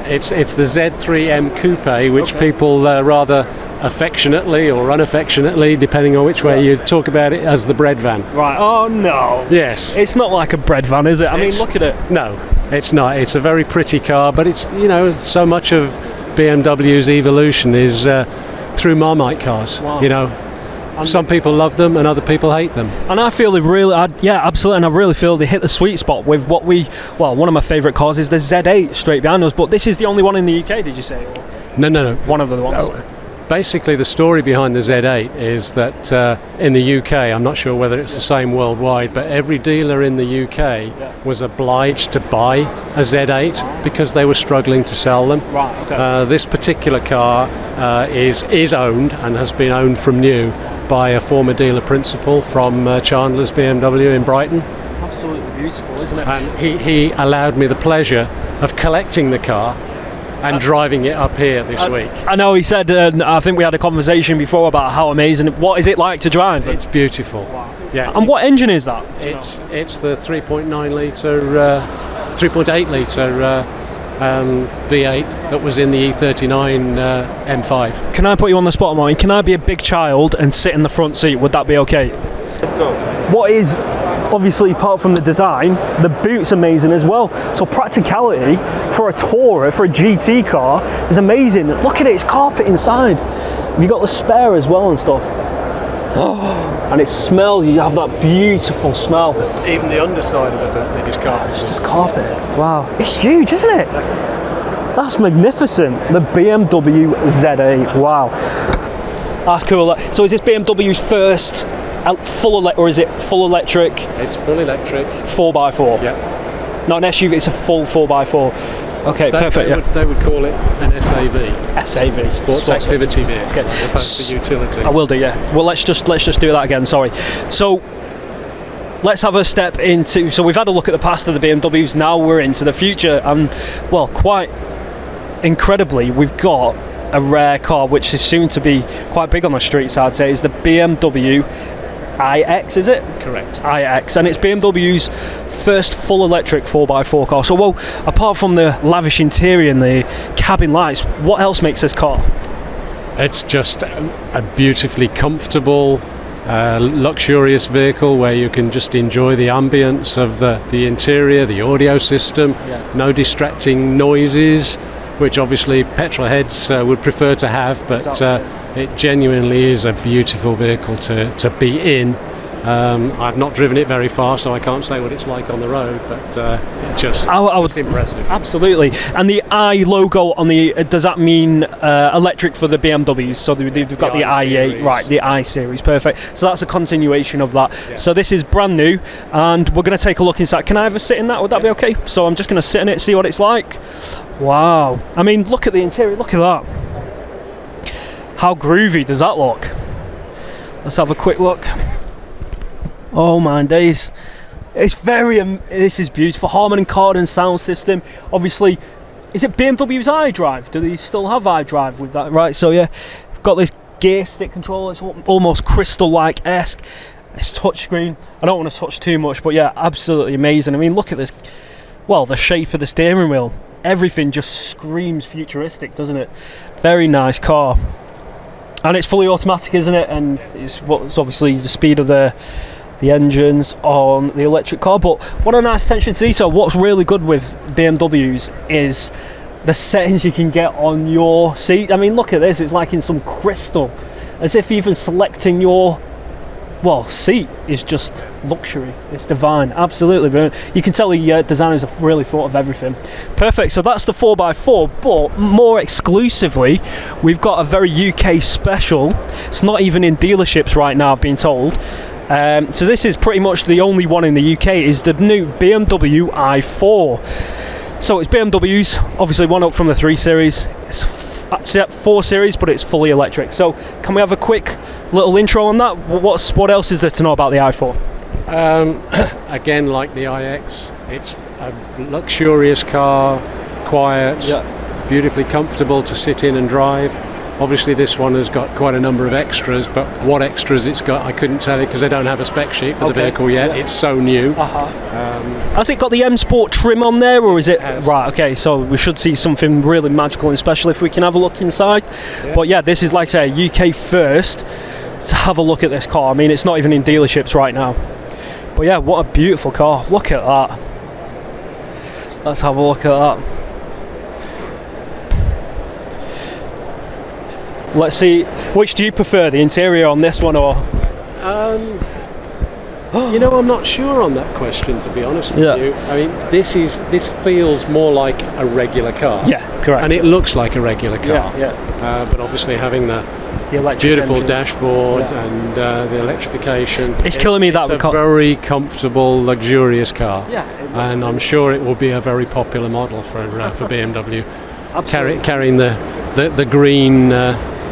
It's the Z3M Coupe, which people rather affectionately or unaffectionately, depending on which way you talk about it, as the bread van. Right. Oh no. Yes. It's not like a bread van, is it? I mean, look at it. No, it's not. It's a very pretty car, but it's, so much of BMW's evolution is through Marmite cars. Wow. Some people love them and other people hate them. And I feel absolutely, and I really feel they hit the sweet spot with one of my favourite cars is the Z8 straight behind us, but this is the only one in the UK, did you say? No. One of the ones. No. Basically, the story behind the Z8 is that in the UK, I'm not sure whether it's the same worldwide, but every dealer in the UK was obliged to buy a Z8 because they were struggling to sell them. Right, okay. This particular car is owned and has been owned from new by a former dealer principal from Chandler's BMW in Brighton. Absolutely beautiful, isn't it? And he allowed me the pleasure of collecting the car and driving it up here this week. I know he said, I think we had a conversation before about how amazing. What is it like to drive? It's beautiful. Wow. Yeah. And what engine is that? It's the 3.8 litre V8 that was in the E39 M5. Can I put you on the spot, Martin? Can I be a big child and sit in the front seat? Would that be okay? Let's go. What is, obviously, apart from the design, the boot's amazing as well. So practicality for a Tourer, for a GT car, is amazing. Look at it, it's carpet inside. Have you got the spare as well and stuff? And it smells, you have that beautiful smell. Even the underside of the boot is carpet. It's just carpet. Wow. It's huge, isn't it? That's magnificent. The BMW Z8. Wow. That's cool. So is this BMW's first or is it full electric? It's full electric. 4x4? Yeah. Not an SUV, it's a full 4x4. Okay, perfect. They would call it an SAV. SAV. Sports activity vehicle. Okay. As opposed to utility. I will do, yeah. Well, let's just do that again, sorry. So, let's have a step into, so we've had a look at the past of the BMWs, now we're into the future, and, well, quite incredibly, we've got a rare car which is soon to be quite big on the streets, I'd say, is the BMW iX, is it? Correct. iX, and it's BMW's first full electric 4x4 car. So, well, apart from the lavish interior and the cabin lights, what else makes this car? It's just a beautifully comfortable, luxurious vehicle where you can just enjoy the ambience of the interior, the audio system, no distracting noises, which obviously petrol heads would prefer to have, but it genuinely is a beautiful vehicle to be in. I've not driven it very far, so I can't say what it's like on the road, but it's impressive. Absolutely. And the I logo on the, does that mean electric for the BMWs? So they've got the i8, right, the I series, perfect. So that's a continuation of that. Yeah. So this is brand new, and we're going to take a look inside. Can I have a sit in that? Would that be okay? So I'm just going to sit in it, see what it's like. Wow. I mean, look at the interior, look at that. How groovy does that look? Let's have a quick look. Oh my days. It's this is beautiful. Harman & Kardon sound system. Obviously, is it BMW's iDrive? Do they still have iDrive with that? Right, so yeah, got this gear stick controller. It's almost crystal-like-esque. It's touchscreen. I don't want to touch too much, but yeah, absolutely amazing. I mean, look at this. Well, the shape of the steering wheel. Everything just screams futuristic, doesn't it? Very nice car. And it's fully automatic, isn't it? And it's obviously the speed of the engines on the electric car. But what a nice attention to detail. What's really good with BMWs is the settings you can get on your seat. I mean, look at this. It's like in some crystal. As if even selecting your seat is just luxury. It's divine, absolutely brilliant. You can tell the designers have really thought of everything. Perfect, so that's the 4x4, but more exclusively, we've got a very UK special. It's not even in dealerships right now, I've been told. So this is pretty much the only one in the UK, is the new BMW i4. So it's BMW's, obviously one up from the 3 Series. It's 4 Series, but it's fully electric. So can we have a quick little intro on that? What else is there to know about the i4? Again, like the iX, it's a luxurious car, quiet, beautifully comfortable to sit in and drive. Obviously this one has got quite a number of extras, but what extras it's got I couldn't tell you because they don't have a spec sheet for the vehicle yet. It's so new. Has it got the M Sport trim on there, or is it? Right, okay, so we should see something really magical and special if we can have a look inside. But yeah, this is, like I say, UK first to have a look at this car. I mean, it's not even in dealerships right now. But yeah, what a beautiful car. Look at that. Let's have a look at that. Let's see, which do you prefer, the interior on this one or? You know, I'm not sure on that question, to be honest with you. I mean, this feels more like a regular car. Yeah, correct. And it looks like a regular car. Yeah. But obviously having the electric beautiful engine. dashboard and the electrification. It's killing me that it's a very comfortable, luxurious car. Yeah, and I'm sure it will be a very popular model for BMW. Absolutely. Carrying the green.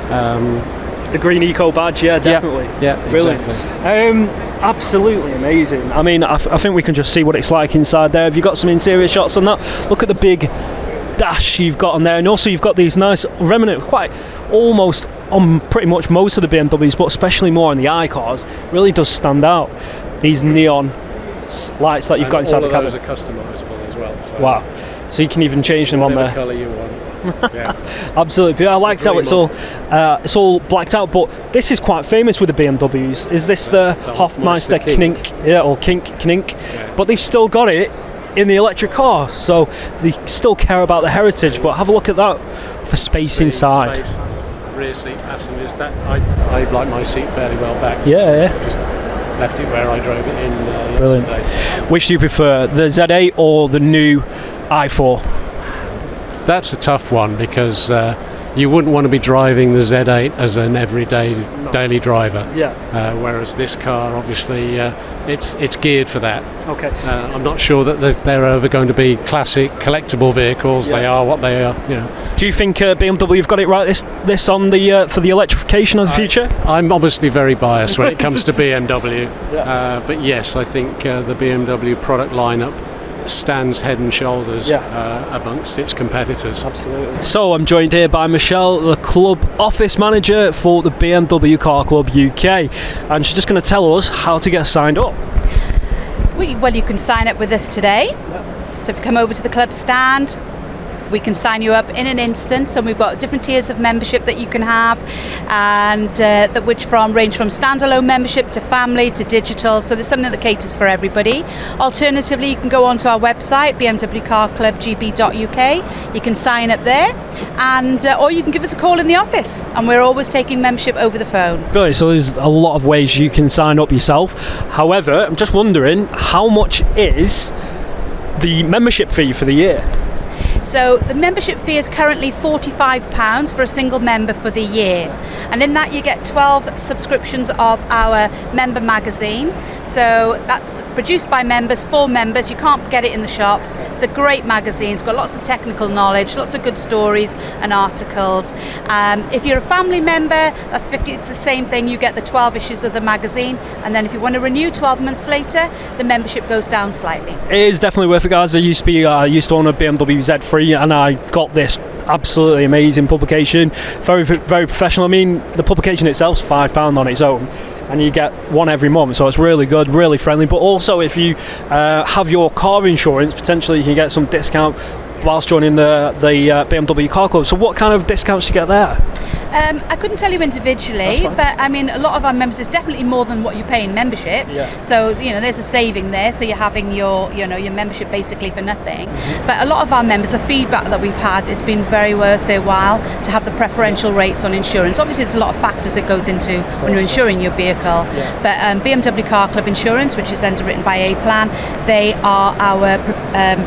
The green eco badge, yeah, definitely. Yeah, brilliant. Exactly. Absolutely amazing. I mean, I think we can just see what it's like inside there. Have you got some interior shots on that? Look at the big dash you've got on there, and also you've got these nice remnant, quite almost on pretty much most of the BMWs, but especially more on the i-cars. Really does stand out. These neon lights that you've got inside the cabin. All of those are customisable as well. So wow! So you can even change them on there. Whatever colour you want. Yeah. Absolutely. I liked how it's all blacked out, but this is quite famous with the BMWs. Is this the Hofmeister Knink? Yeah, or Knink. Yeah. But they've still got it in the electric car, so they still care about the heritage. But have a look at that for space inside. Space, rear seat passengers. That I like my seat fairly well back. So Yeah. Just left it where I drove it in Brilliant. yesterday. Which do you prefer, the Z8 or the new i4? That's a tough one because you wouldn't want to be driving the Z8 as an everyday daily driver. Yeah. Whereas this car, obviously, it's geared for that. Okay. I'm not sure that they're ever going to be classic collectible vehicles. They are what they are. You know. Do you think BMW have got it right this on the for the electrification of the future? I'm obviously very biased when it comes to BMW. But yes, I think the BMW product lineup stands head and shoulders amongst its competitors. Absolutely. So I'm joined here by Michelle, the club office manager for the BMW Car Club UK, and she's just going to tell us how to get signed up. Well, you can sign up with us today. So if you come over to the club stand, we can sign you up in an instant, and we've got different tiers of membership that you can have, and range from standalone membership to family to digital, so there's something that caters for everybody. Alternatively, you can go onto our website, bmwcarclubgb.uk, you can sign up there, and or you can give us a call in the office, and we're always taking membership over the phone. Brilliant, so there's a lot of ways you can sign up yourself. However, I'm just wondering, how much is the membership fee for the year? So the membership fee is currently £45 for a single member for the year, and in that you get 12 subscriptions of our member magazine. So that's produced by members for members. You can't get it in the shops. It's a great magazine. It's got lots of technical knowledge, lots of good stories and articles. If you're a family member, that's 50. It's the same thing. You get the 12 issues of the magazine, and then if you want to renew 12 months later, the membership goes down slightly. It is definitely worth it, guys. I used to own a BMW Z3, and I got this absolutely amazing publication, very, very professional. I mean, the publication itself's £5 on its own, and you get one every month, so it's really good, really friendly. But also, if you have your car insurance, potentially you can get some discount whilst joining the BMW Car Club. So what kind of discounts do you get there? I couldn't tell you individually, but I mean, a lot of our members is definitely more than what you pay in membership. Yeah. So there's a saving there. So you're having your membership basically for nothing. But a lot of our members, the feedback that we've had, it's been very worth their while to have the preferential rates on insurance. Obviously, there's a lot of factors that goes into when you're insuring your vehicle. Yeah. But BMW Car Club Insurance, which is underwritten by A-Plan, they are our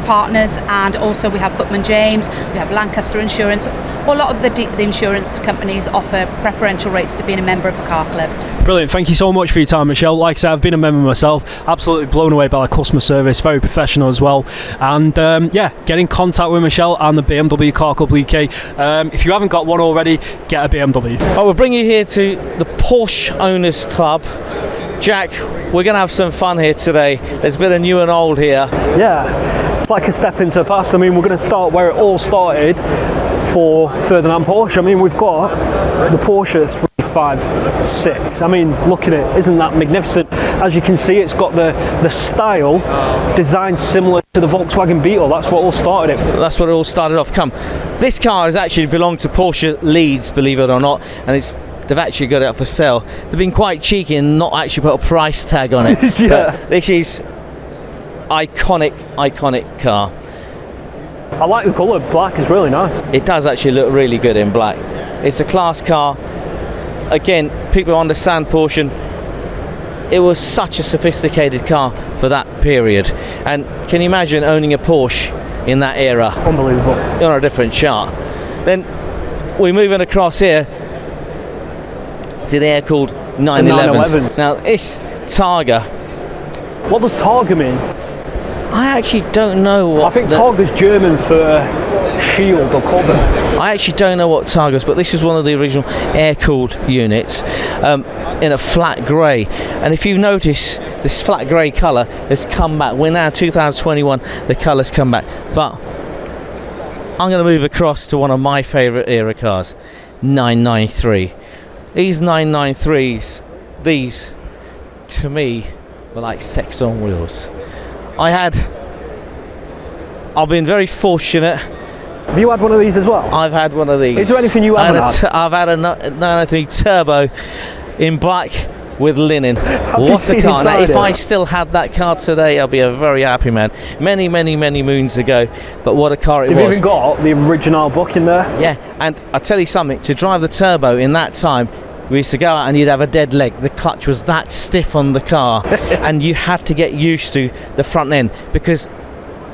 partners, and also we have Footman James, we have Lancaster Insurance. A lot of the insurance companies offer preferential rates to being a member of the car club. Brilliant. Thank you so much for your time, Michelle. Like I said, I've been a member myself. Absolutely blown away by the customer service. Very professional as well. And get in contact with Michelle and the BMW Car Club UK. If you haven't got one already, get a BMW. We'll bring you here to the Porsche Owners Club. Jack, we're going to have some fun here today. There's a bit of new and old here. Yeah, it's like a step into the past. I mean, we're going to start where it all started for Ferdinand Porsche. I mean, we've got the Porsche 356. I mean, look at it, isn't that magnificent? As you can see, it's got the style designed similar to the Volkswagen Beetle. That's what all started it. That's what it all started off. This car has actually belonged to Porsche Leeds, believe it or not, and they've actually got it up for sale. They've been quite cheeky and not actually put a price tag on it. Yeah. But this is iconic car. I like the colour. Black is really nice. It does actually look really good in black. It's a class car. Again, people understand Porsche. It was such a sophisticated car for that period. And can you imagine owning a Porsche in that era? Unbelievable. On a different chart. Then we're moving across here to the air-cooled 911s. Now, this Targa. What does Targa mean? I actually don't know what. I think Targa's German for shield or cover. I actually don't know what Targa is, but this is one of the original air-cooled units in a flat grey. And if you've noticed, this flat grey colour has come back. We're now 2021, the colour's come back. But I'm going to move across to one of my favourite era cars, 993. These 993s, these, to me, were like sex on wheels. I've been very fortunate. Have you had one of these as well? I've had one of these. Is there anything you haven't had? I've had a 993 Turbo in black with linen. What a car. Now, if I still had that car today, I'd be a very happy man. Many many moons ago, but what a car it was. They've even got the original book in there. Yeah, and I tell you something, to drive the Turbo in that time, we used to go out and you'd have a dead leg. The clutch was that stiff on the car and you had to get used to the front end, because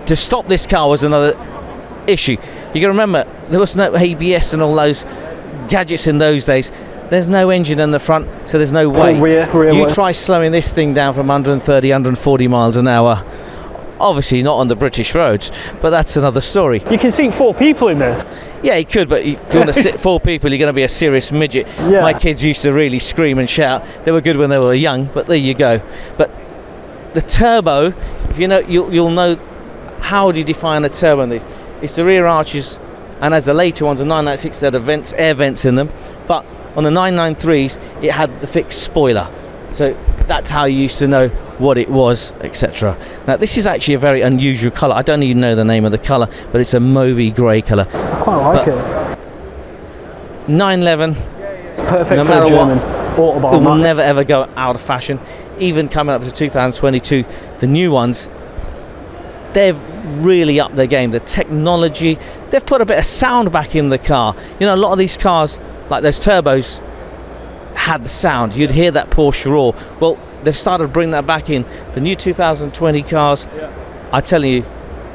to stop this car was another issue. You can remember, there was no ABS and all those gadgets in those days. There's no engine in the front, so there's no way. You try slowing this thing down from 130, 140 miles an hour. Obviously not on the British roads, but that's another story. You can seat 4 people in there. Yeah, you could, but if you want to sit 4 people, you're going to be a serious midget. Yeah. My kids used to really scream and shout. They were good when they were young, but there you go. But the Turbo, if you know, you'll know. How do you define a turbo in these? It's the rear arches, and as the later ones, the 996, they had air vents in them. But on the 993s, it had the fixed spoiler. So that's how you used to know what it was, etc. Now, this is actually a very unusual colour. I don't even know the name of the colour, but it's a mauvey grey colour. I quite like it. 911. Perfect no for matter a German what, it will never ever go out of fashion. Even coming up to 2022, the new ones, they've really upped their game. The technology, they've put a bit of sound back in the car. You know, a lot of these cars, like those turbos, had the sound. You'd hear that Porsche roar. Well, they've started to bring that back in. The new 2020 cars, I tell you,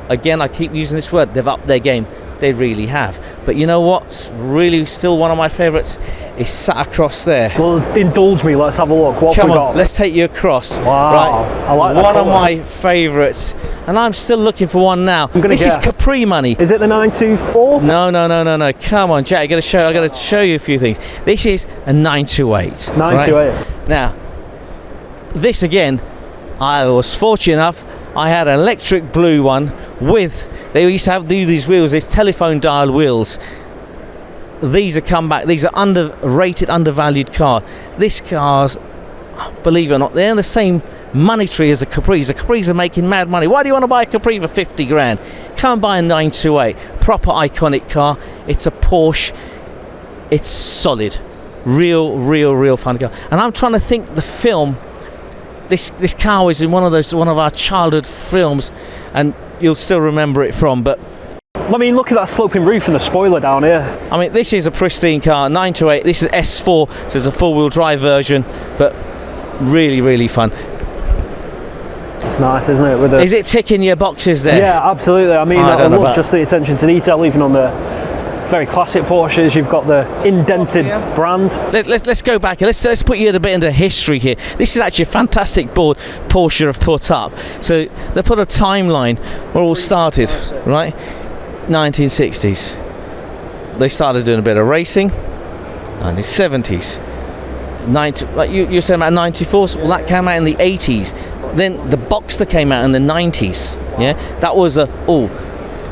again, I keep using this word, they've upped their game. They really have. But you know what's really still one of my favourites is sat across there. Well, indulge me, let's have a look. What Come we on, got? let's take you across. Wow, right. I like that one of colour. my favourites, and I'm still looking for one now. This is Capri money. Is it the 924? No. Come on, Jack. I got to show you a few things. This is a 928. 928. Right? Now, this again, I was fortunate enough. I had an electric blue one with. They used to have these wheels. These telephone dial wheels. These are come back. These are underrated, undervalued car. This car's, believe it or not, they're in the same money tree as a Capri. The Capris are making mad money. Why do you want to buy a Capri for 50 grand? Come and buy a 928. Proper iconic car. It's a Porsche. It's solid. Real fun car. And I'm trying to think the film. This car was in one of our childhood films, and you'll still remember it from. But I mean, look at that sloping roof and the spoiler down here. I mean, this is a pristine car, 928. This is S4, so it's a four-wheel drive version, but really fun. It's nice, isn't it? Is it ticking your boxes there? Yeah, absolutely. I mean, I love just the attention to detail, even on the very classic Porsches. You've got the indented brand. Let's go back here. Let's put you a bit into history here. This is actually a fantastic board Porsche have put up. So they put a timeline where it all started, right? 1960s. They started doing a bit of racing. 1970s. Like you said about 94. Well, that came out in the 80s. Then the Boxster came out in the 90s. Yeah, that was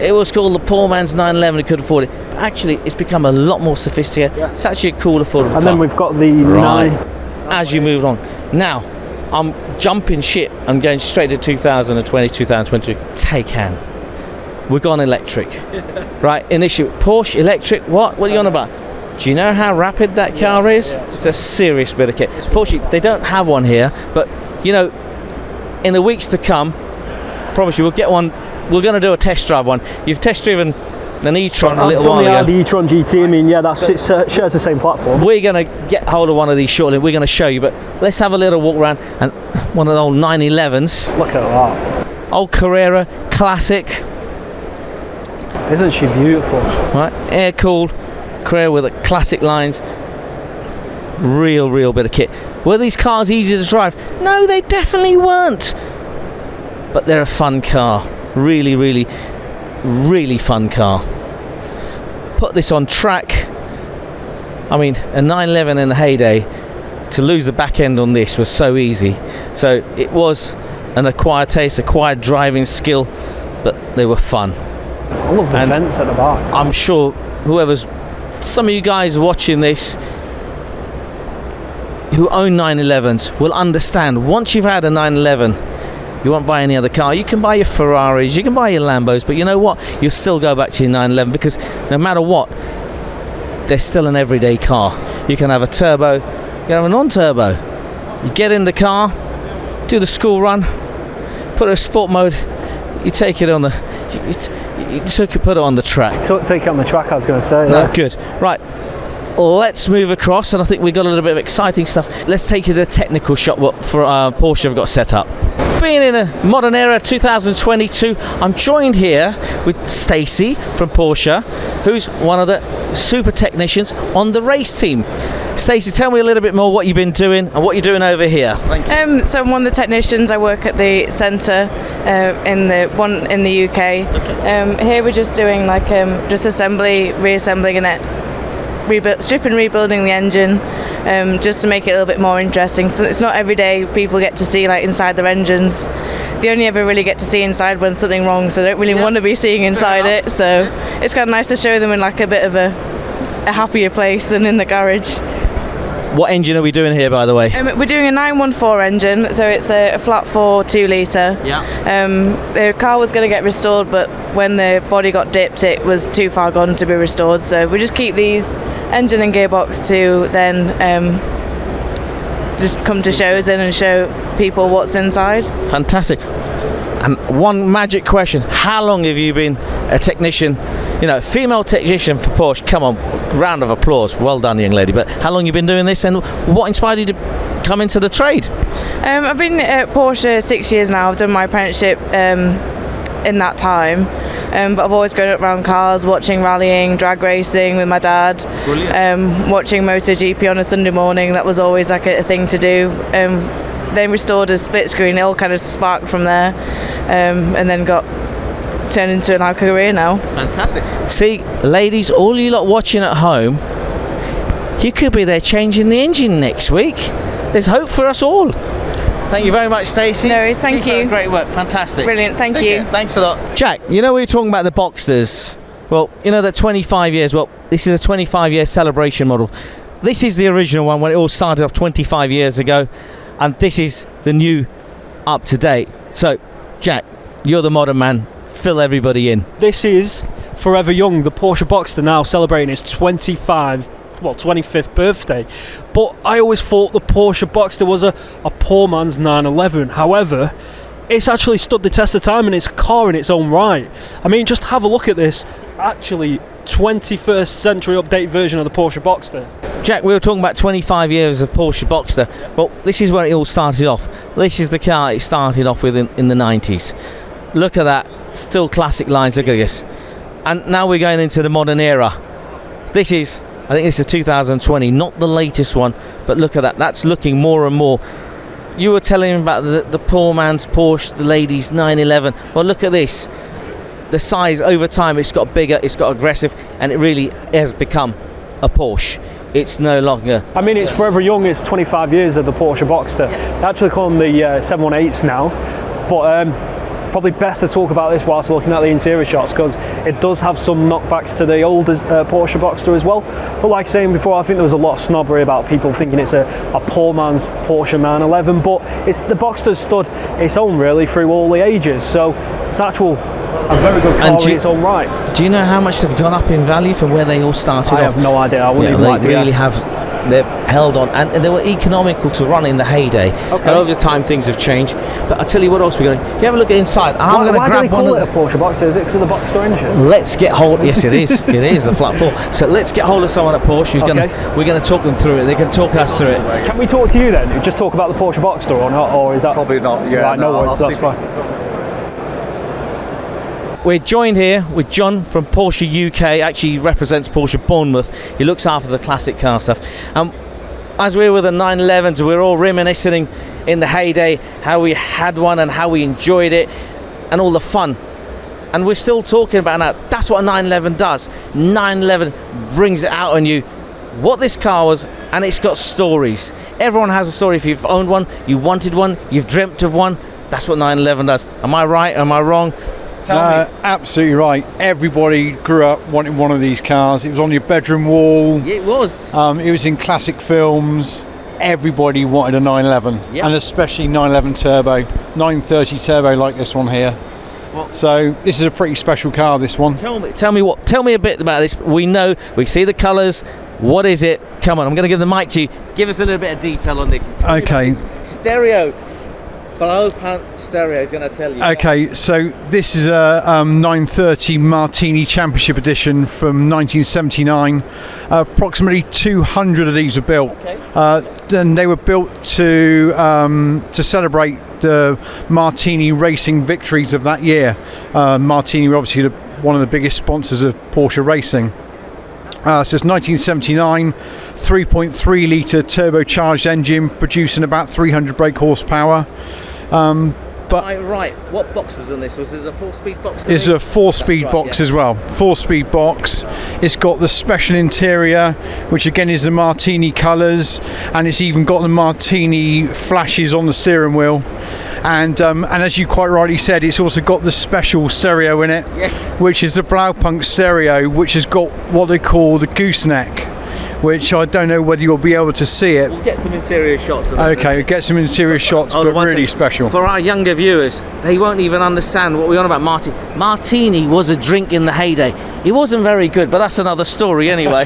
it was called the poor man's 911 who could afford it. But actually, it's become a lot more sophisticated. Yeah. It's actually a cool, affordable car. And then we've got the As you move on. Now, I'm jumping ship. I'm going straight to 2020, 2022. Taycan. We're gone electric. Right, initially, Porsche electric, what? What are you on about? Do you know how rapid that car is? It's a serious bit of kit. Fortunately, they don't have one here, but, you know, in the weeks to come, promise you, we'll get one. We're going to do a test drive one. You've test driven an e-tron a little while ago. The e-tron GT. I mean, yeah, shares the same platform. We're going to get hold of one of these shortly. We're going to show you, but let's have a little walk around. And one of the old 911s. Look at that. Old Carrera classic. Isn't she beautiful? Right, air-cooled Carrera with the classic lines. Real bit of kit. Were these cars easy to drive? No, they definitely weren't. But they're a fun car. Really fun car. Put this on track. I mean, a 911 in the heyday, to lose the back end on this was so easy. So it was an acquired taste, acquired driving skill, but they were fun. I love the vents at the back. I'm sure some of you guys watching this who own 911s will understand, once you've had a 911, you won't buy any other car. You can buy your Ferraris, you can buy your Lambos, but you know what? You'll still go back to your 911 because no matter what, they're still an everyday car. You can have a turbo, you can have a non-turbo. You get in the car, do the school run, put it in sport mode, you take it on the... put it on the track. Take it on the track, I was going to say. No, good. Right. Let's move across, and I think we've got a little bit of exciting stuff. Let's take you to the technical shop what for Porsche have got set up. Being in a modern era 2022, I'm joined here with Stacey from Porsche, who's one of the super technicians on the race team. Stacey, tell me a little bit more what you've been doing and what you're doing over here. Thank you. So I'm one of the technicians. I work at the centre in the UK. Okay. Here we're just doing just assembly, reassembling and stripping, rebuilding the engine, just to make it a little bit more interesting. So it's not every day people get to see inside their engines. They only ever really get to see inside when something's wrong, so they don't really want to be seeing inside it. So it's kind of nice to show them in a bit of a happier place than in the garage. What engine are we doing here, by the way? We're doing a 914 engine, so it's a flat 4 2-litre. Yeah. The car was going to get restored, but when the body got dipped, it was too far gone to be restored. So we just keep these engine and gearbox to then just come to shows and show people what's inside. Fantastic. And one magic question: how long have you been a technician? You know, female technician for Porsche. Come on, round of applause. Well done, young lady. But how long have you been doing this, and what inspired you to come into the trade? I've been at Porsche 6 years now. I've done my apprenticeship in that time. But I've always grown up around cars, watching rallying, drag racing with my dad. Brilliant. Watching MotoGP on a Sunday morning. That was always a thing to do. Then restored a split screen. It all kind of sparked from there, and then turned into an career now. Fantastic. See, ladies, all you lot watching at home, you could be there changing the engine next week. There's hope for us all. Thank you very much, Stacey. No worries, thank you. Great work, fantastic. Brilliant, thank you. Care. Thanks a lot. Jack, you know we were talking about the Boxsters. Well, you know that 25 years, this is a 25-year celebration model. This is the original one when it all started off 25 years ago, and this is the new up-to-date. So, Jack, you're the modern man. Fill everybody in. This is Forever Young, the Porsche Boxster, now celebrating its 25 25th birthday. But I always thought the Porsche Boxster was a poor man's 911. However, it's actually stood the test of time and it's a car in its own right. I mean, just have a look at this. Actually, 21st century update version of the Porsche Boxster. Jack, we were talking about 25 years of Porsche Boxster. Well, this is where it all started off. This is the car it started off with in the 90s. Look at that. Still classic lines. Look at this. And now we're going into the modern era. I think this is 2020, not the latest one, but look at that. That's looking more and more. You were telling me about the poor man's Porsche, the ladies' 911. Well, look at this. The size over time, it's got bigger, it's got aggressive, and it really has become a Porsche. It's no longer... I mean, it's forever young. It's 25 years of the Porsche Boxster. They actually call them the 718s now. But probably best to talk about this whilst looking at the interior shots, because it does have some knockbacks to the older Porsche Boxster as well. But like saying before, I think there was a lot of snobbery about people thinking it's a poor man's Porsche 911, but the Boxster's stood its own really through all the ages, so it's actual a very good car in its own right. Do you know how much they've gone up in value from where they all started off? I have no idea. I wouldn't even like to guess. They've held on, and they were economical to run in the heyday. Okay. And over time things have changed. But I'll tell you what else we're going to... You have a look at inside, and I'm going to grab one of... Why do they call it a Porsche Boxster? Is it because of the Boxster engine? Let's get hold... Yes, it is. It is, the flat 4. So let's get hold of someone at Porsche who's we're going to talk them through it. They can talk us through it. Can we talk to you then? Just talk about the Porsche Boxster or not? Or is that... Probably not, yeah. Right, no worries, that's fine. We're joined here with John from Porsche UK. Actually represents Porsche Bournemouth. He looks after the classic car stuff. As we were with the 911s, we were all reminiscing in the heyday how we had one and how we enjoyed it and all the fun. And we're still talking about that. That's what a 911 does. 911 brings it out on you what this car was, and it's got stories. Everyone has a story. If you've owned one, you wanted one, you've dreamt of one, that's what 911 does. Am I right? Am I wrong? Tell me. Absolutely right. Everybody grew up wanting one of these cars. It was on your bedroom wall. Yeah, it was. It was in classic films. Everybody wanted a 911, and especially 911 turbo, 930 turbo like this one here. So this is a pretty special car, this one. Tell me a bit about this. We see the colours. What is it? Come on, I'm going to give the mic to you. Give us a little bit of detail on this. Okay. Stereo. Below pant stereo is going to tell you. Okay, so this is a 930 Martini Championship Edition from 1979. Approximately 200 of these were built. Okay. And they were built to celebrate the Martini racing victories of that year. Martini were obviously one of the biggest sponsors of Porsche racing. So it's 1979, 3.3 litre turbocharged engine producing about 300 brake horsepower. But right, what box was on this? Was this a 4-speed box? It's a 4-speed box as well. 4-speed box. It's got the special interior, which again is the Martini colours, and it's even got the Martini flashes on the steering wheel. And as you quite rightly said, it's also got the special stereo in it, which is the Blaupunkt stereo, which has got what they call the gooseneck, which I don't know whether you'll be able to see it. We'll get some interior shots. Okay, get some interior shots, but really special. For our younger viewers, they won't even understand what we're on about Martini. Martini was a drink in the heyday. It wasn't very good, but that's another story anyway.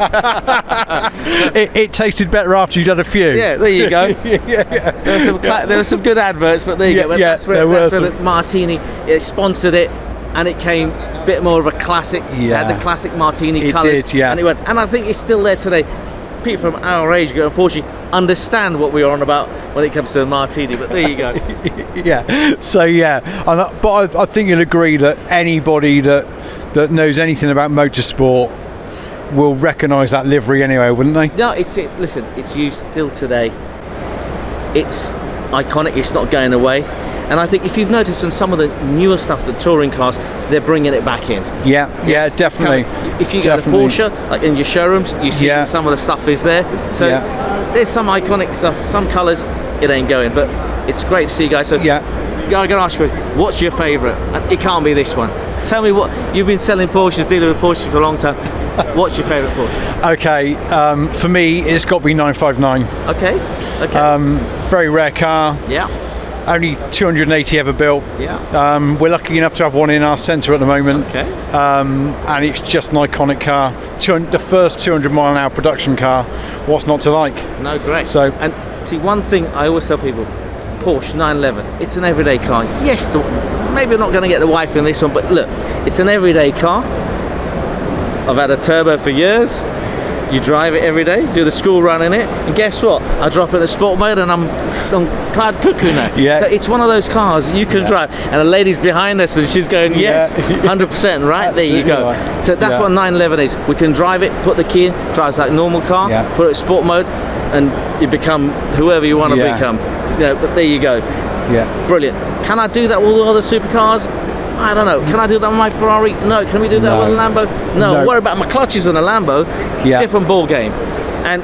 it tasted better after you'd had a few. Yeah, there you go. There were some good adverts, but there you go. That's where the Martini sponsored it, and it came a bit more of a classic. Had the classic Martini colours. It did, yeah. And I think it's still there today. People from our age ago, unfortunately, understand what we're on about when it comes to a Martini, but there you go. But I think you'll agree that anybody that knows anything about motorsport will recognise that livery anyway, wouldn't they? No, listen, it's used still today. It's iconic, it's not going away. And I think if you've noticed in some of the newer stuff, the touring cars, they're bringing it back in. Yeah, definitely. If you go to Porsche, like in your showrooms, you see some of the stuff is there. So there's some iconic stuff, some colours, it ain't going. But it's great to see you guys. So I'm going to ask you, what's your favourite? It can't be this one. Tell me what, you've been selling Porsches, dealing with Porsches for a long time. What's your favourite Porsche? Okay, for me, it's got to be 959. Okay. Very rare car. Yeah. Only 280 ever built. Yeah. We're lucky enough to have one in our centre at the moment. Okay. And it's just an iconic car. The first 200 mile an hour production car. What's not to like? No, great. So, and see, one thing I always tell people, Porsche 911, it's an everyday car. Yes, maybe I'm not going to get the wife in this one, but look, it's an everyday car. I've had a turbo for years. You drive it every day, do the school run in it, and guess what? I drop it in sport mode and I'm Cloud Cuckoo now. Yeah. So it's one of those cars you can drive. And the lady's behind us and she's going, yes, 100%, right? There you go. Right. So that's what 911 is. We can drive it, put the key in, drives like normal car, put it in sport mode, and you become whoever you want to become. But there you go. Yeah. Brilliant. Can I do that with all the other supercars? I don't know. Can I do that with my Ferrari? No. Can we do that with a Lambo? No. Worry about my clutches on a Lambo. Different ball game. And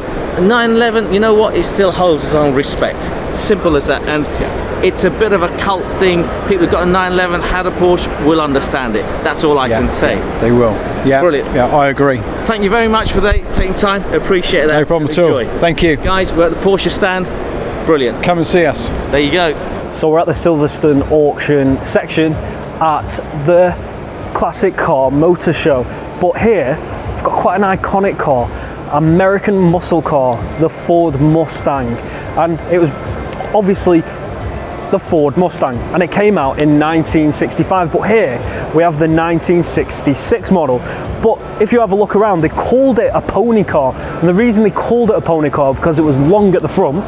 911, you know what? It still holds its own respect. Simple as that. And it's a bit of a cult thing. People who've got a 911, had a Porsche, will understand it. That's all I can say. They will. Yeah. Brilliant. Yeah, I agree. Thank you very much for taking time. Appreciate that. No problem at all. Thank you. Guys, we're at the Porsche stand. Brilliant. Come and see us. There you go. So we're at the Silverstone auction section at the Classic Car Motor Show. But here, we've got quite an iconic car, American muscle car, the Ford Mustang. And it was obviously the Ford Mustang, and it came out in 1965, but here we have the 1966 model. But if you have a look around, they called it a pony car, and the reason they called it a pony car because it was long at the front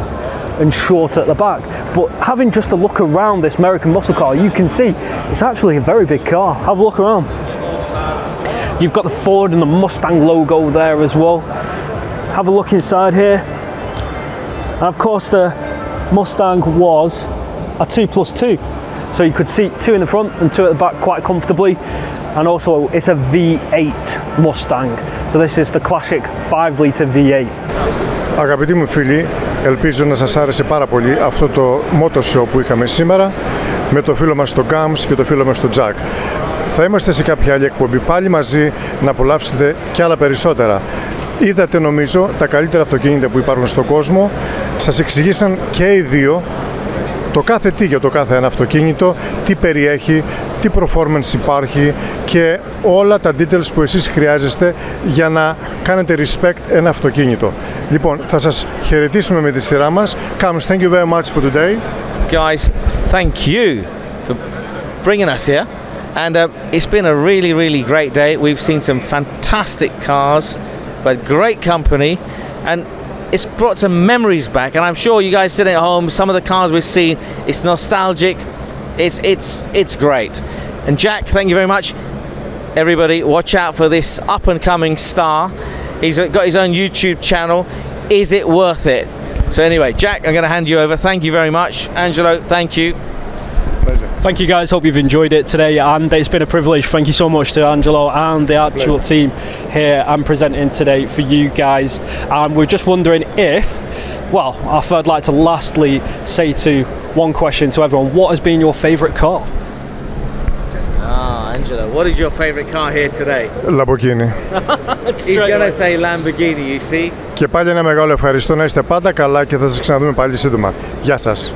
and short at the back. But having just a look around this American muscle car, you can see it's actually a very big car. Have a look around. You've got the Ford and the Mustang logo there as well. Have a look inside here. And of course the Mustang was a 2+2. So you could seat 2 in the front and 2 at the back quite comfortably. And also it's a V8 Mustang. So this is the classic 5-litre V8. Αγαπητοί μου φίλοι, ελπίζω να σας άρεσε πάρα πολύ αυτό το motor show που είχαμε σήμερα με το φίλο μας τον Gams και το φίλο μας τον Jack. Θα είμαστε σε κάποια άλλη εκπομπή πάλι μαζί να απολαύσετε και άλλα περισσότερα. Είδατε νομίζω τα καλύτερα αυτοκίνητα που υπάρχουν στον κόσμο, σας εξηγήσαν και οι δύο το κάθε τι για το κάθε ένα αυτοκίνητο, τι περιέχει, τι performance υπάρχει και όλα τα details που εσείς χρειάζεστε για να κάνετε respect ένα αυτοκίνητο. Λοιπόν, θα σας χαιρετήσουμε με τη σειρά μας. Kams, thank you very much for today. Guys, thank you for bringing us here. And it's been a really, really great day. We've seen some fantastic cars, but great company. And it's brought some memories back, and I'm sure you guys sitting at home, some of the cars we've seen, it's nostalgic, it's great. And Jack, thank you very much. Everybody, watch out for this up-and-coming star. He's got his own YouTube channel. Is it worth it? So anyway, Jack, I'm going to hand you over. Thank you very much. Angelo, thank you. Pleasure. Thank you guys, hope you've enjoyed it today, and it's been a privilege. Thank you so much to Angelo and the actual team here and presenting today for you guys. And we're just wondering if, well, I'd like to lastly say to one question to everyone, what has been your favourite car? Angelo, what is your favourite car here today? Lamborghini. He's going to say Lamborghini, you see. Και πάλι ένα μεγάλο ευχαριστώ, να είστε πάντα καλά και θα σας ξαναδούμε πάλι σύντομα. Γεια σας.